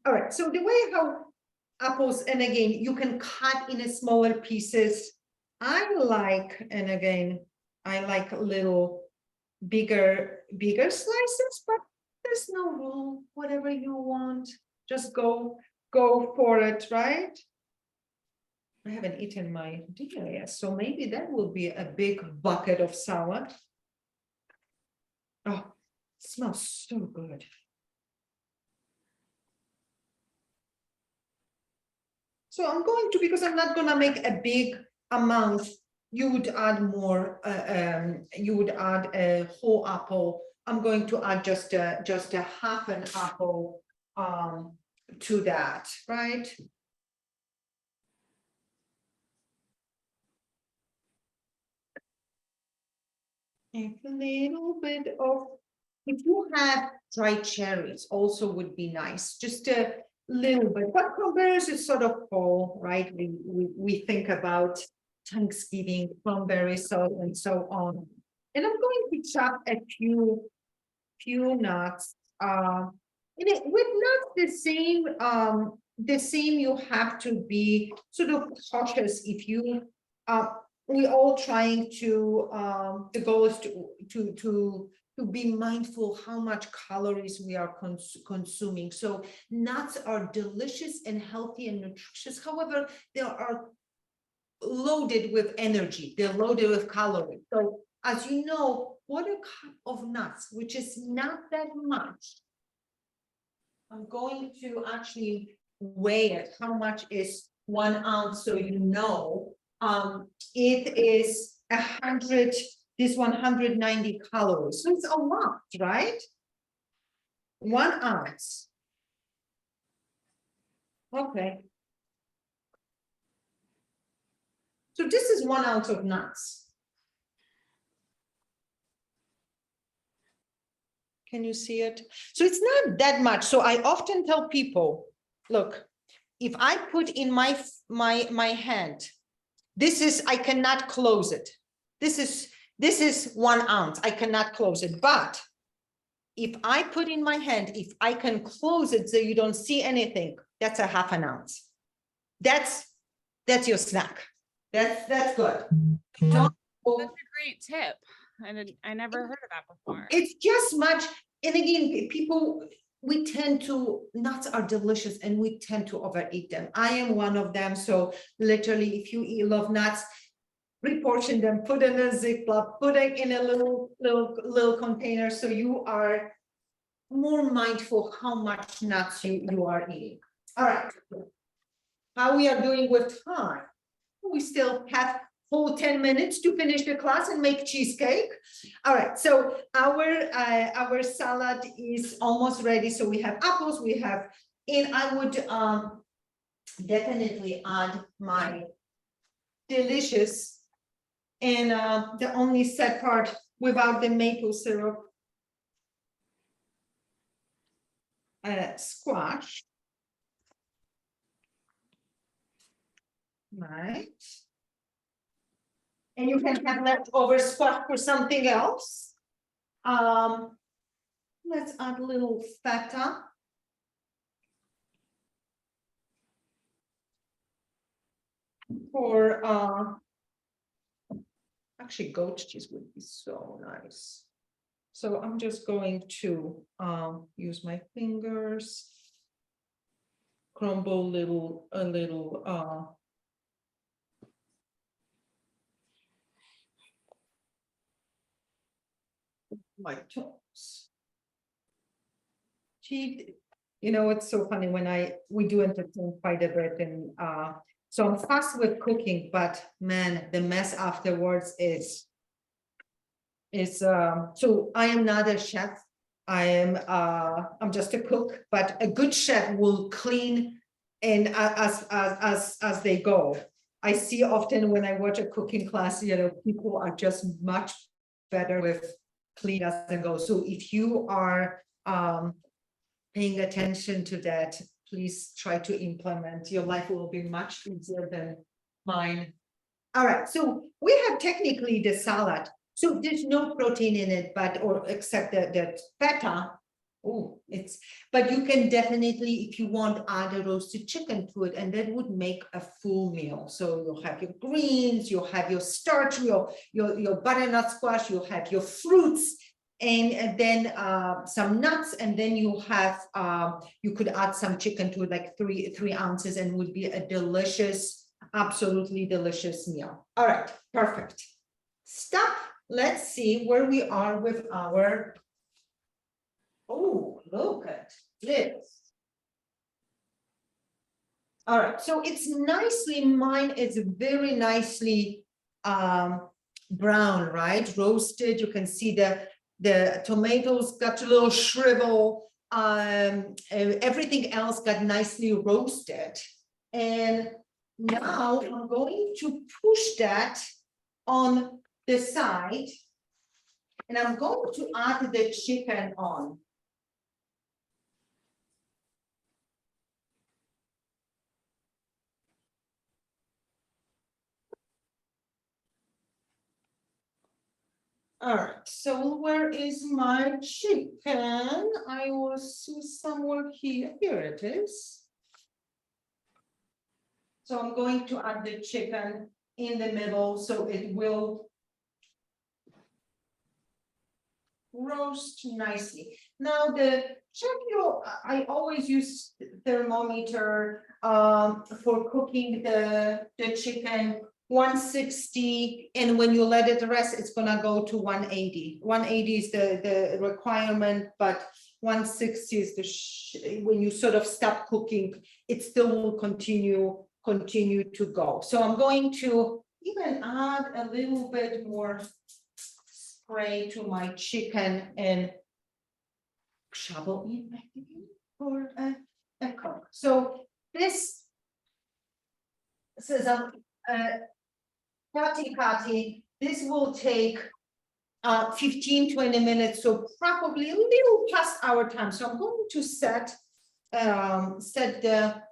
All right, so the way how apples, and again, you can cut in a smaller pieces. I like, and again, I like little bigger slices, but there's no rule. Whatever you want, just go for it, right? I haven't eaten my dinner yet, so maybe that will be a big bucket of salad. Oh, it smells so good. So I'm going to, because I'm not gonna make a big amount, you would add more, you would add a whole apple. I'm going to add just a half an apple to that, right? And a little bit of, if you have dried cherries, also would be nice, just a little bit. But cranberries is sort of fall, right? We think about Thanksgiving, cranberries, so and so on. And I'm going to chop a few nuts. With nuts the same, you have to be sort of cautious if you we all trying to the goal is to be mindful how much calories we are consuming. So nuts are delicious and healthy and nutritious. However, they are loaded with energy. They're loaded with calories. So as you know, 1/4 cup of nuts, which is not that much. I'm going to actually weigh it. How much is 1 ounce? So you know, it is 100. This 190 calories. So it's a lot, right? 1 ounce. Okay. So this is 1 ounce of nuts. Can you see it? So it's not that much. So I often tell people, look, if I put in my hand, this is, I cannot close it. This is 1 ounce. I cannot close it. But if I put in my hand, if I can close it so you don't see anything, that's a 1/2 ounce. That's your snack. That's good. That's a great tip. I never heard of that before. It's just much, and again, people, we tend to, nuts are delicious and we tend to overeat them. I am one of them. So literally, if you love nuts, reportion them, put in a Ziploc, put it in a little container, so you are more mindful how much nuts you are eating. All right. How we are doing with time? We still have whole 10 minutes to finish the class and make cheesecake. All right, so our salad is almost ready. So we have apples, we have, and I would definitely add my delicious, and the only sad part without the maple syrup, squash. Right. And you can have leftover squash for something else. Let's add a little feta. For actually goat cheese would be so nice. So I'm just going to use my fingers, crumble a little my toes. Gee, you know, it's so funny when we do entertain quite a bit, and so I'm fast with cooking, but man, the mess afterwards is so I am not a chef. I'm just a cook, but a good chef will clean and as they go. I see often when I watch a cooking class, you know, people are just much better with clean as they go. So if you are paying attention to that, please try to implement. Your life will be much easier than mine. All right, so we have technically the salad. So there's no protein in it, or except the feta. Oh, but you can definitely, if you want, add a roasted chicken to it, and that would make a full meal. So you'll have your greens, you'll have your starch, your butternut squash, you'll have your fruits, and then some nuts, and then you have you could add some chicken to it, like three ounces, and would be a delicious, absolutely delicious meal. All right, perfect. Stop. Let's see where we are with our. Oh, look at this. All right, so it's nicely, mine is very nicely brown, right? Roasted. You can see the tomatoes got a little shrivel. Everything else got nicely roasted. And now I'm going to push that on the side. And I'm going to add the chicken on. All right, so where is my chicken? I was somewhere here. Here it is. So I'm going to add the chicken in the middle so it will roast nicely. Now I always use thermometer for cooking the chicken 160, and when you let it rest, it's gonna go to 180. 180 is the requirement, but 160 is when you sort of stop cooking, it still will continue to go. So I'm going to even add a little bit more spray to my chicken and shovel in for a cook. So this says Kati, this will take 15-20 minutes, so probably a little past our time. So I'm going to set the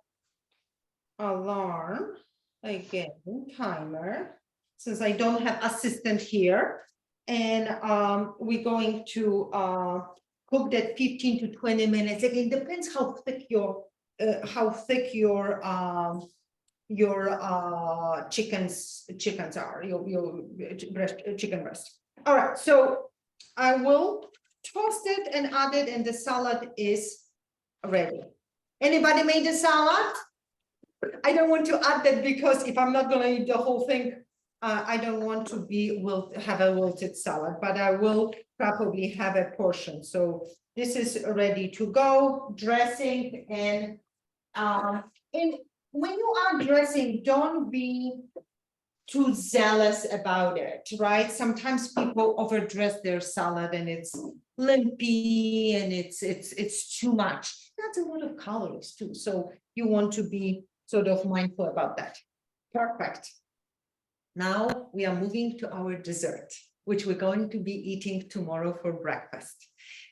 alarm again, timer, since I don't have assistant here, and we're going to cook that 15 to 20 minutes. Again, depends how thick your chickens are, your chicken breast. All right, so I will toast it and add it, and the salad is ready. Anybody made a salad? I don't want to add that because if I'm not going to eat the whole thing, I don't want to have a wilted salad, but I will probably have a portion. So this is ready to go. Dressing and when you are dressing, don't be too zealous about it, right? Sometimes people overdress their salad and it's lumpy and it's too much. That's a lot of calories too. So you want to be sort of mindful about that. Perfect. Now we are moving to our dessert, which we're going to be eating tomorrow for breakfast.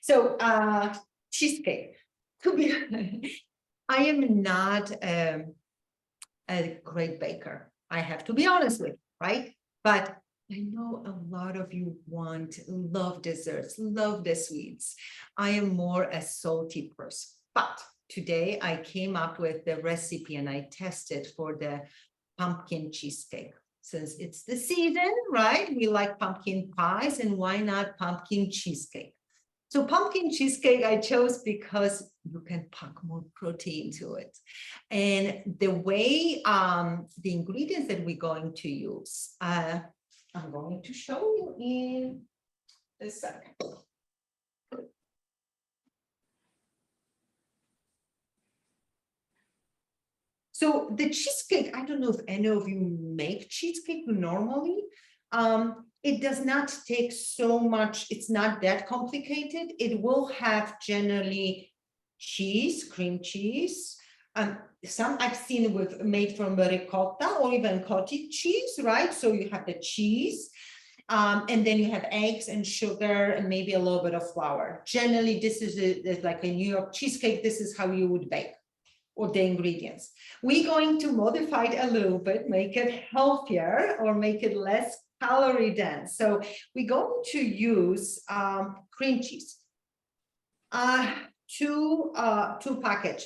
So cheesecake. I am not a great baker. I have to be honest with you, right? But I know a lot of you love desserts, love the sweets. I am more a salty person. But today I came up with the recipe and I tested for the pumpkin cheesecake. Since it's the season, right? We like pumpkin pies, and why not pumpkin cheesecake? So pumpkin cheesecake I chose because you can pack more protein to it. And the way, the ingredients that we're going to use, I'm going to show you in a second. So the cheesecake, I don't know if any of you make cheesecake normally. It does not take so much, it's not that complicated. It will have generally cheese, cream cheese. Some I've seen made from ricotta or even cottage cheese, right? So you have the cheese, and then you have eggs and sugar and maybe a little bit of flour. Generally, this is like a New York cheesecake. This is how you would bake, or the ingredients. We're going to modify it a little bit, make it healthier or make it less calorie dense. So we're going to use cream cheese, two package.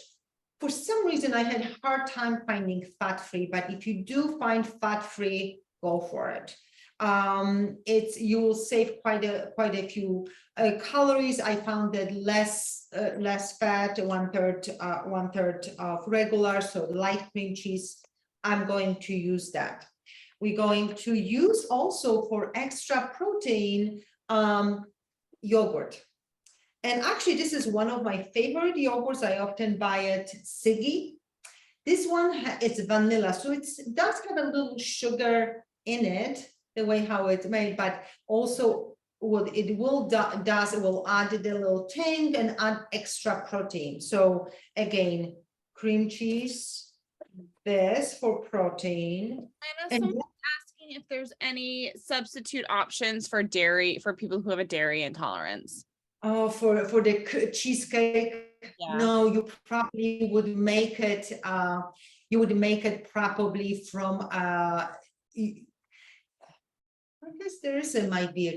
For some reason, I had a hard time finding fat-free, but if you do find fat-free, go for it. You will save quite a few calories. I found that less fat, one third of regular, so light cream cheese. I'm going to use that. We're going to use also for extra protein yogurt. And actually, this is one of my favorite yogurts. I often buy it, Siggy. This one it's vanilla, so it does have a little sugar in it, the way how it's made, but also what it will it will add the little tang and add extra protein. So again, cream cheese, this for protein. Anna, And someone's asking if there's any substitute options for dairy for people who have a dairy intolerance. oh, for the cheesecake, Yeah. no, you probably would make it. You would make it probably from. I guess might be a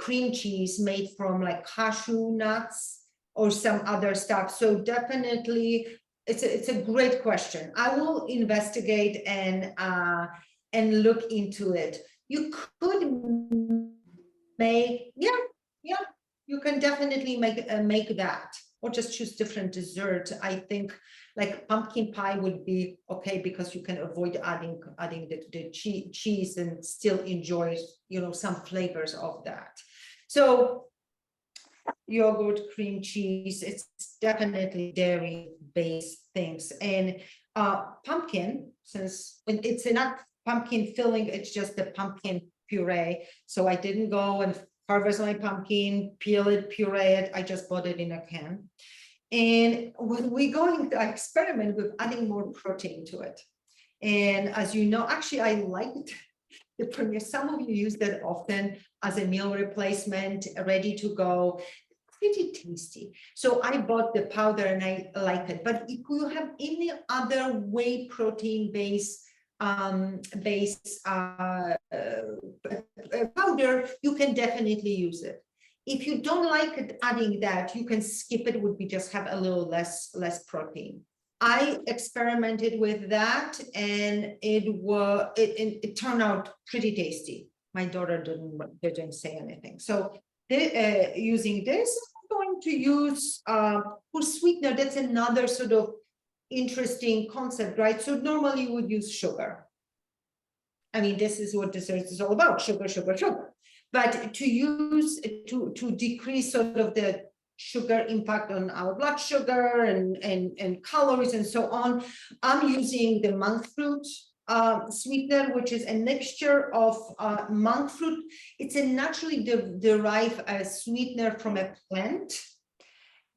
cream cheese made from like cashew nuts or some other stuff. So definitely, it's a great question. I will investigate and look into it. You could make, yeah, you can definitely make that, or just choose different dessert. I think like pumpkin pie would be okay because you can avoid adding the cheese and still enjoy, you know, some flavors of that. So yogurt, cream cheese, it's definitely dairy based things. And pumpkin, since when it's not pumpkin filling, it's just the pumpkin puree. So I didn't go and harvest my pumpkin, peel it, puree it. I just bought it in a can. And when we're going to experiment with adding more protein to it. And as you know, actually, I liked the premier. Some of you use that often as a meal replacement, ready to go. Pretty tasty. So I bought the powder and I like it. But if you have any other whey protein based powder, you can definitely use it. If you don't like it, adding that, you can skip it. Would be just have a little less protein. I experimented with that, and it turned out pretty tasty. My daughter didn't say anything. So using this, I'm going to use for sweetener. That's another sort of interesting concept, right? So normally you would use sugar. I mean, this is what dessert is all about: sugar, sugar, sugar. But to use to decrease sort of the sugar impact on our blood sugar and calories and so on, I'm using the monk fruit sweetener, which is a mixture of monk fruit. It's a naturally derived sweetener from a plant.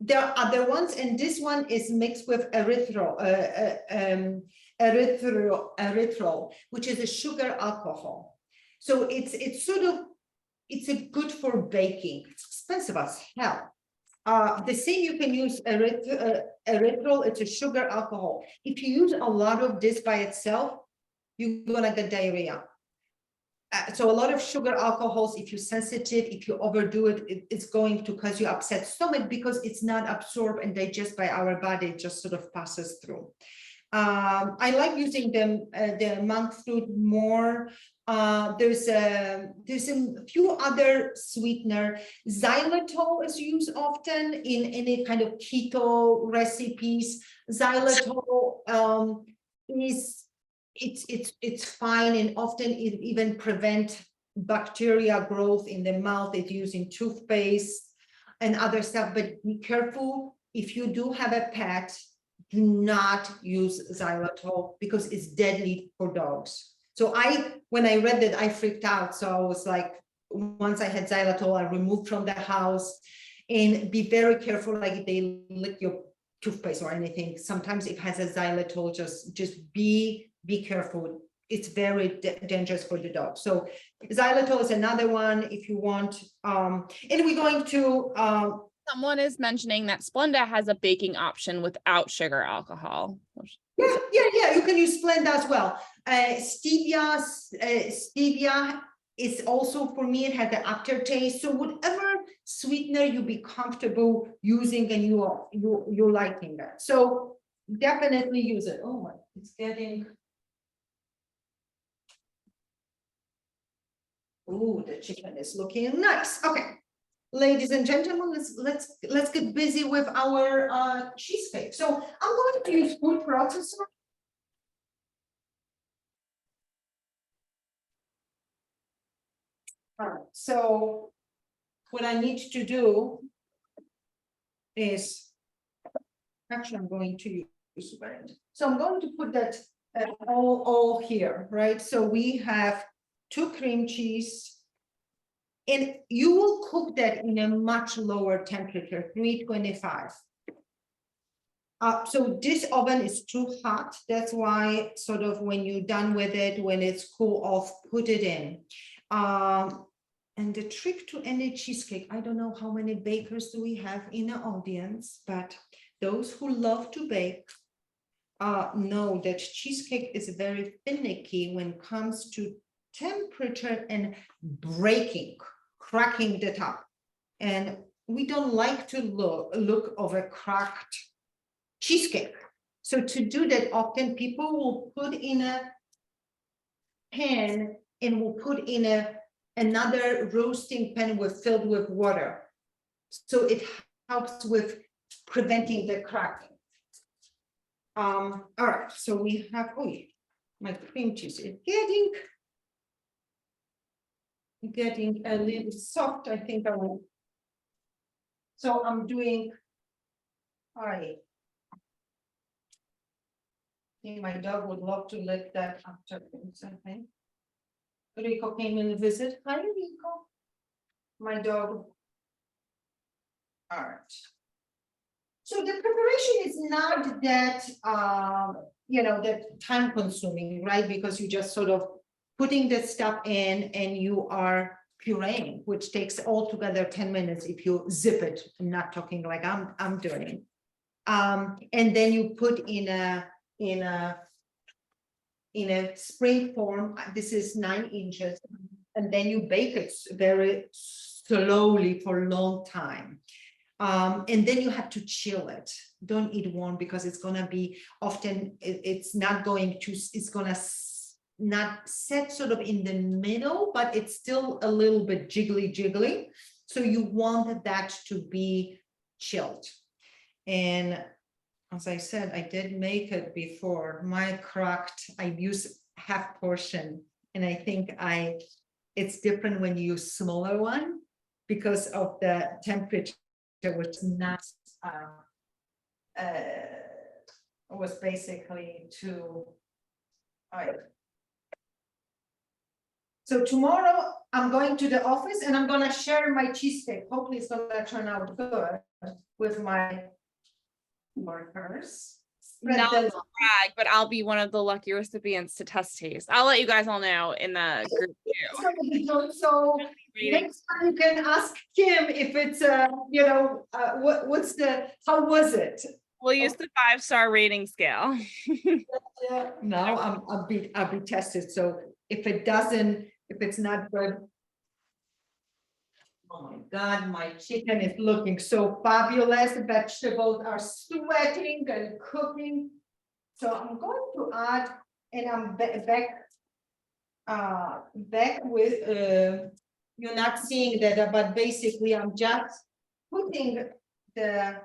There are other ones, and this one is mixed with erythritol, which is a sugar alcohol. So it's sort of, it's a good for baking. It's expensive as hell. The same, you can use erythritol. It's a sugar alcohol. If you use a lot of this by itself, you're gonna get diarrhea. So a lot of sugar alcohols, if you're sensitive, if you overdo it, it's going to cause you upset stomach because it's not absorbed and digested by our body. It just sort of passes through. I like using the monk fruit more. There's a few other sweetener. Xylitol is used often in any kind of keto recipes. Xylitol it's fine, and often it even prevent bacteria growth in the mouth. It's used in toothpaste and other stuff, but be careful if you do have a pet. Do not use xylitol because it's deadly for dogs. So when I read that, I freaked out. So I was like, once I had xylitol, I removed from the house. And be very careful, like if they lick your toothpaste or anything, sometimes it has a xylitol. Just be careful. It's very dangerous for the dog. So xylitol is another one if you want. And we're going to someone is mentioning that Splenda has a baking option without sugar alcohol. Yeah, you can use Splenda as well. Stevia is also, for me, it had the aftertaste. So whatever sweetener you be comfortable using and you're liking that. So definitely use it. Oh my, it's getting. Oh, the chicken is looking nice. Okay. Ladies and gentlemen, let's get busy with our cheesecake. So I'm going to use food processor. All right. So what I need to do is, actually, I'm going to So I'm going to put that all here, right? So we have 2 cream cheese. And you will cook that in a much lower temperature, 325. So this oven is too hot. That's why sort of when you're done with it, when it's cool off, put it in. And the trick to any cheesecake, I don't know how many bakers do we have in the audience, but those who love to bake know that cheesecake is very finicky when it comes to temperature and cracking the top. And we don't like to look of a cracked cheesecake. So to do that, often people will put in a pan and will put in another roasting pan filled with water. So it helps with preventing the cracking. All right, so we have, my cream cheese is getting a little soft. I think I will. So I'm doing, all right. I think my dog would love to lick that after something. Rico came in to visit. Hi, Rico. My dog. All right. So the preparation is not that, that time consuming, right? Because you just sort of putting the stuff in and you are pureeing, which takes altogether 10 minutes if you zip it. I'm not talking like I'm doing. And then you put in a spring form. This is 9 inches, and then you bake it very slowly for a long time. And then you have to chill it. Don't eat warm because it's gonna be often, it's not going to, it's gonna not set sort of in the middle, but it's still a little bit jiggly. So you want that to be chilled. And as I said, I did make it before. My cracked, I use half portion. And I think it's different when you use smaller one because of the temperature. Was not was basically too. All right. So tomorrow I'm going to the office and I'm gonna share my cheesecake. Hopefully it's gonna turn out good with my workers. Not to brag, but I'll be one of the lucky recipients to test taste. I'll let you guys all know in the group too. So next time you can ask Kim if it's what's how was it? We'll use the 5-star rating scale. No, I'll be tested. So if it's not good. Oh my God, my chicken is looking so fabulous. The vegetables are sweating and cooking. So I'm going to add, and I'm back with, you're not seeing that, but basically I'm just putting the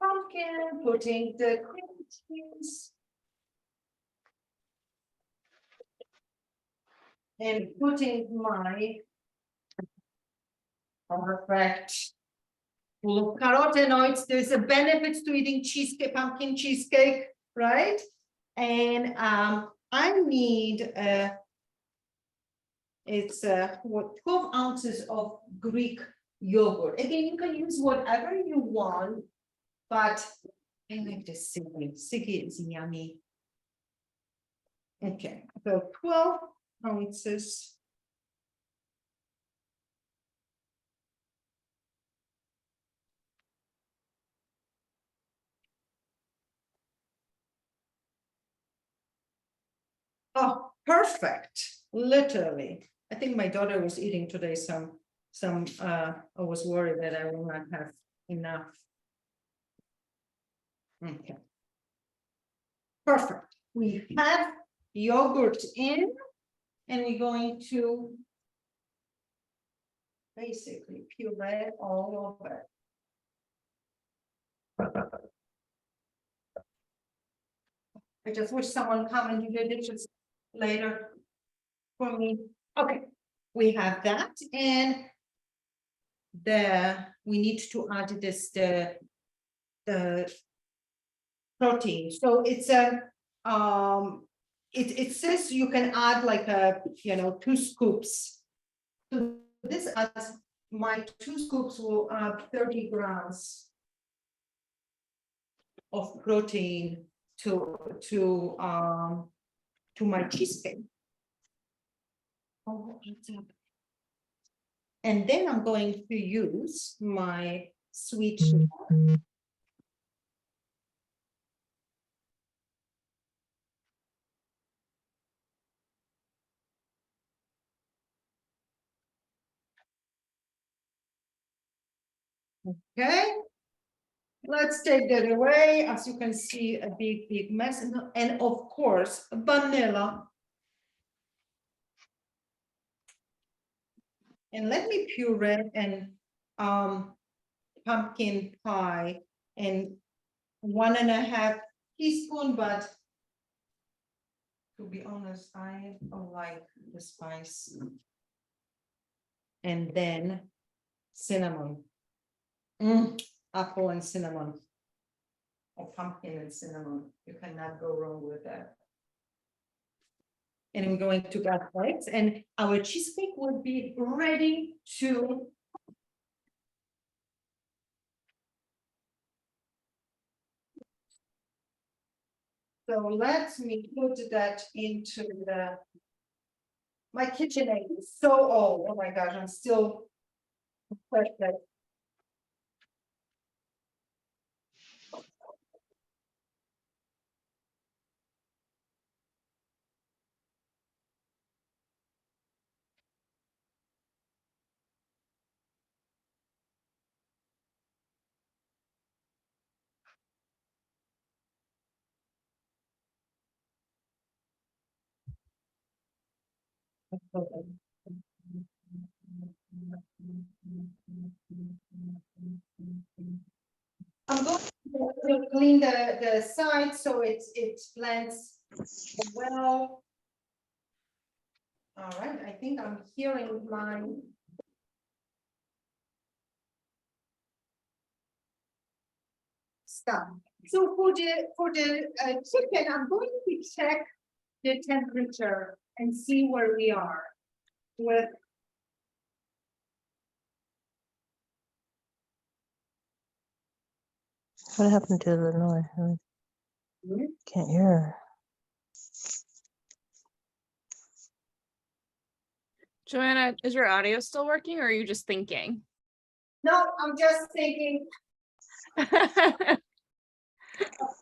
pumpkin, putting the cream cheese, and putting my perfect full of carotenoids. There's a benefit to eating cheesecake, pumpkin cheesecake, right? And I need it's 12 ounces of Greek yogurt. Again, you can use whatever you want, but I like the Siggy. Siggy is yummy. Okay, so 12 ounces. Oh, perfect. Literally. I think my daughter was eating today I was worried that I will not have enough. Okay. Perfect. We have yogurt in, and we're going to basically puree all over. I just wish someone come and do the dishes later for me. Okay, we have that, and we need to add this the protein. So it's a, it says you can add like a, 2 scoops. So this adds, my 2 scoops will add 30 grams of protein to my cheesecake. Oh, what's up? And then I'm going to use my sweet sugar. Okay, let's take that away. As you can see, a big mess, and of course, vanilla. And let me puree and pumpkin pie and 1.5 teaspoon, but to be honest, I don't like the spice. And then cinnamon. Apple and cinnamon. Or pumpkin and cinnamon. You cannot go wrong with that. And I'm going to gas eggs, and our cheesecake will be ready to. So let me put that into my KitchenAid is so old. Oh my gosh, I'm still perfect. I'm going to clean the side so it blends well. All right, I think I'm hearing my stuff. So for the chicken, I'm going to check the temperature and see where we are with. What happened to the noise? Can't hear. Joanna, is your audio still working or are you just thinking? No, I'm just thinking.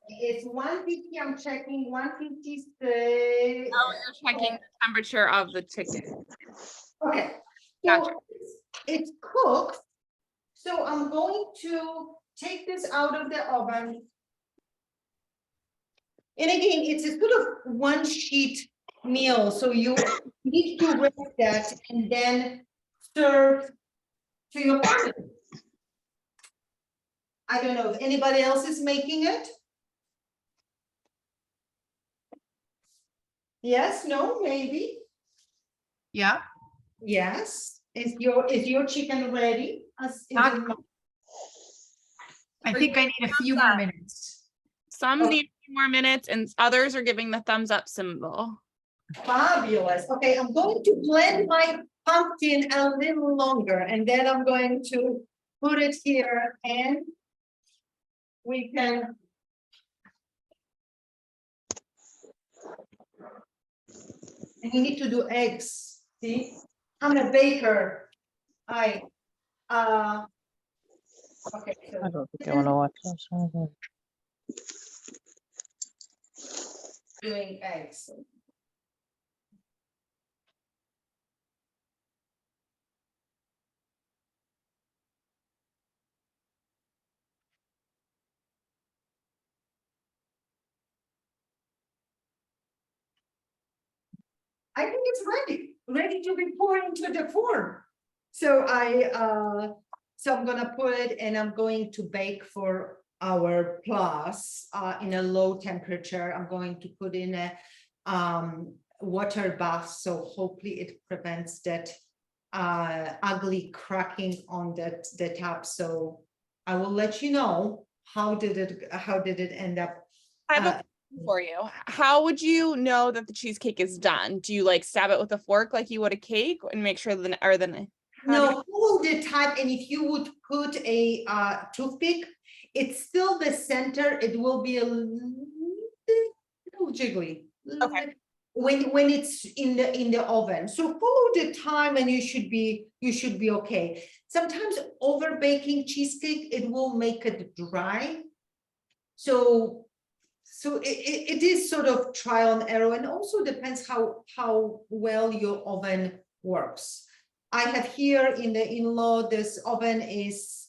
It's 150. I'm checking 150. Oh, you're checking the temperature of the chicken. Okay. So Gotcha. it's cooked. So I'm going to take this out of the oven. And again, it's a sort of one sheet meal. So you need to rest that and then serve to your family. I don't know if anybody else is making it. Yes, no, maybe. Yeah. Yes. Is your chicken ready? Is it I think I need a few more minutes. Some Oh. need a few more minutes and others are giving the thumbs up symbol. fabulous? Okay, I'm going to blend my pumpkin a little longer and then I'm going to put it here and we can. And you need to do eggs. See, I'm a baker. Okay. So I don't think I want to watch this. doing eggs. I think it's ready to be poured into the form. So I'm gonna put it and I'm going to bake for our plus in a low temperature. I'm going to put in a water bath, so hopefully it prevents that ugly cracking on the top. So I will let you know how did it end up I have a question for you. How would you know that the cheesecake is done? Do you like stab it with a fork like you would a cake and make sure then or then No, follow the type, and if you would put a toothpick, it's still the center, it will be a little jiggly. Okay. When it's in the oven. So follow the time and you should be okay. Sometimes over baking cheesecake, it will make it dry. So it is sort of trial and error, and also depends how well your oven works. I have here in the in-law, this oven is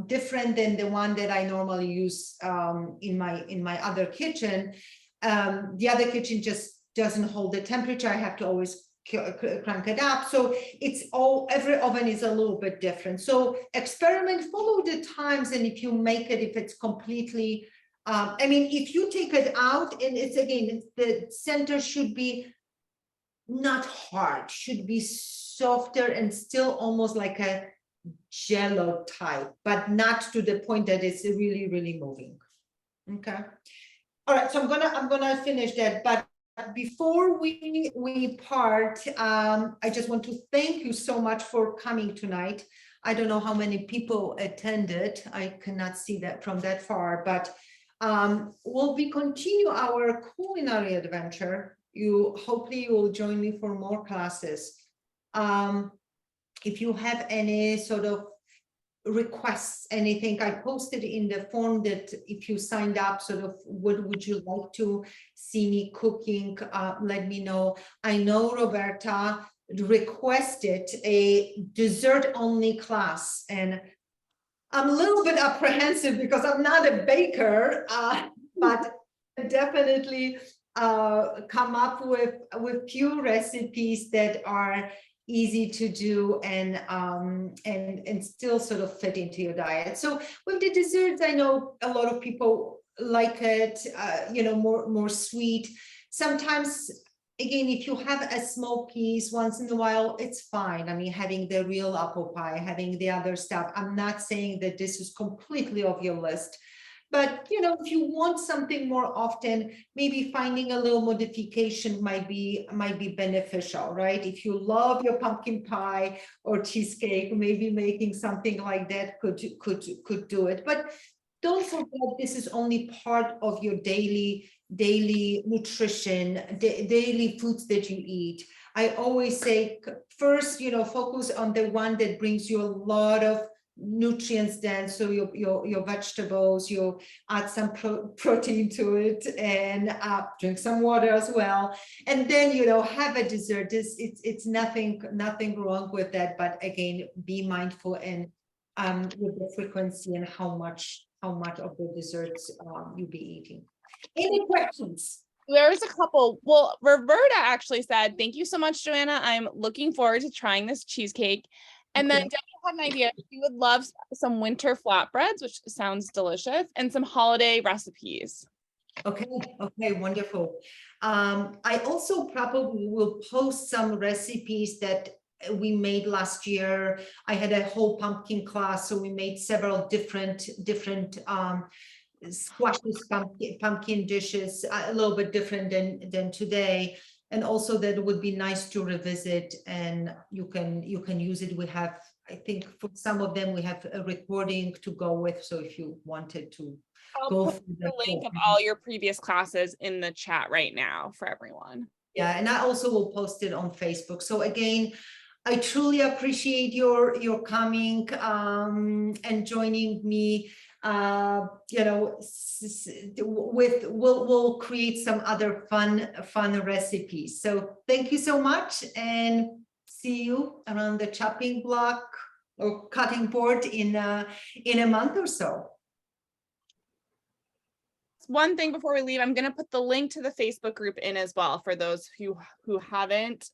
different than the one that I normally use in my other kitchen. The other kitchen just doesn't hold the temperature. I have to always crank it up. So it's every oven is a little bit different. So experiment, follow the times, and if you make it, if it's completely, I mean, if you take it out and it's again, the center should be not hard, should be softer and still almost like a jello type, but not to the point that it's really, really moving. Okay. All right, so I'm gonna finish that, but before we part, I just want to thank you so much for coming tonight. I don't know how many people attended. I cannot see that from that far, but will we continue our culinary adventure? Hopefully you will join me for more classes. If you have any sort of requests, anything, I posted in the form that if you signed up, sort of what would you like to see me cooking, let me know. I know Roberta requested a dessert only class, and I'm a little bit apprehensive because I'm not a baker, but definitely come up with few recipes that are easy to do and still sort of fit into your diet. So with the desserts, I know a lot of people like it, you know, more sweet. Sometimes, again, if you have a small piece once in a while, it's fine. I mean, having the real apple pie, having the other stuff. I'm not saying that this is completely off your list, but you know, if you want something more often, maybe finding a little modification might be beneficial, right? If you love your pumpkin pie or cheesecake, maybe making something like that could do it. But don't forget, this is only part of your daily nutrition, daily foods that you eat. I always say, first, you know, focus on the one that brings you a lot of nutrients dense, so your vegetables, you add some protein to it, and drink some water as well, and then, you know, have a dessert. It's nothing wrong with that, but again, be mindful and with the frequency and how much of the desserts you'll be eating. Any questions? There's a couple. Well, Roberta actually said, thank you so much, Joanna. I'm looking forward to trying this cheesecake. And then Debbie had an idea. She would love some winter flatbreads, which sounds delicious, and some holiday recipes. Okay, wonderful. I also probably will post some recipes that we made last year. I had a whole pumpkin class, so we made several different squashes, pumpkin dishes, a little bit different than today. And also that would be nice to revisit, and you can use it. We have, I think for some of them, we have a recording to go with. So if you wanted to I'll put the link of all your previous classes in the chat right now for everyone. Yeah, and I also will post it on Facebook. So again, I truly appreciate your coming and joining me. You know, we'll create some other fun recipes. So thank you so much, and see you around the chopping block or cutting board in a month or so. One thing before we leave, I'm going to put the link to the Facebook group in as well for those who haven't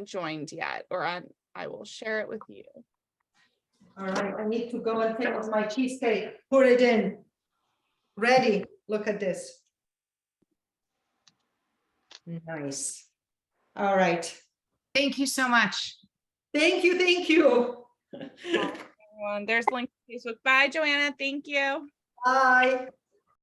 joined yet, or I will share it with you. All right, I need to go and finish my cheesecake. Put it in. Ready. Look at this. Nice. All right. Thank you so much. Thank you. Thank you. Everyone, there's a link to Facebook. Bye, Joanna. Thank you. Bye.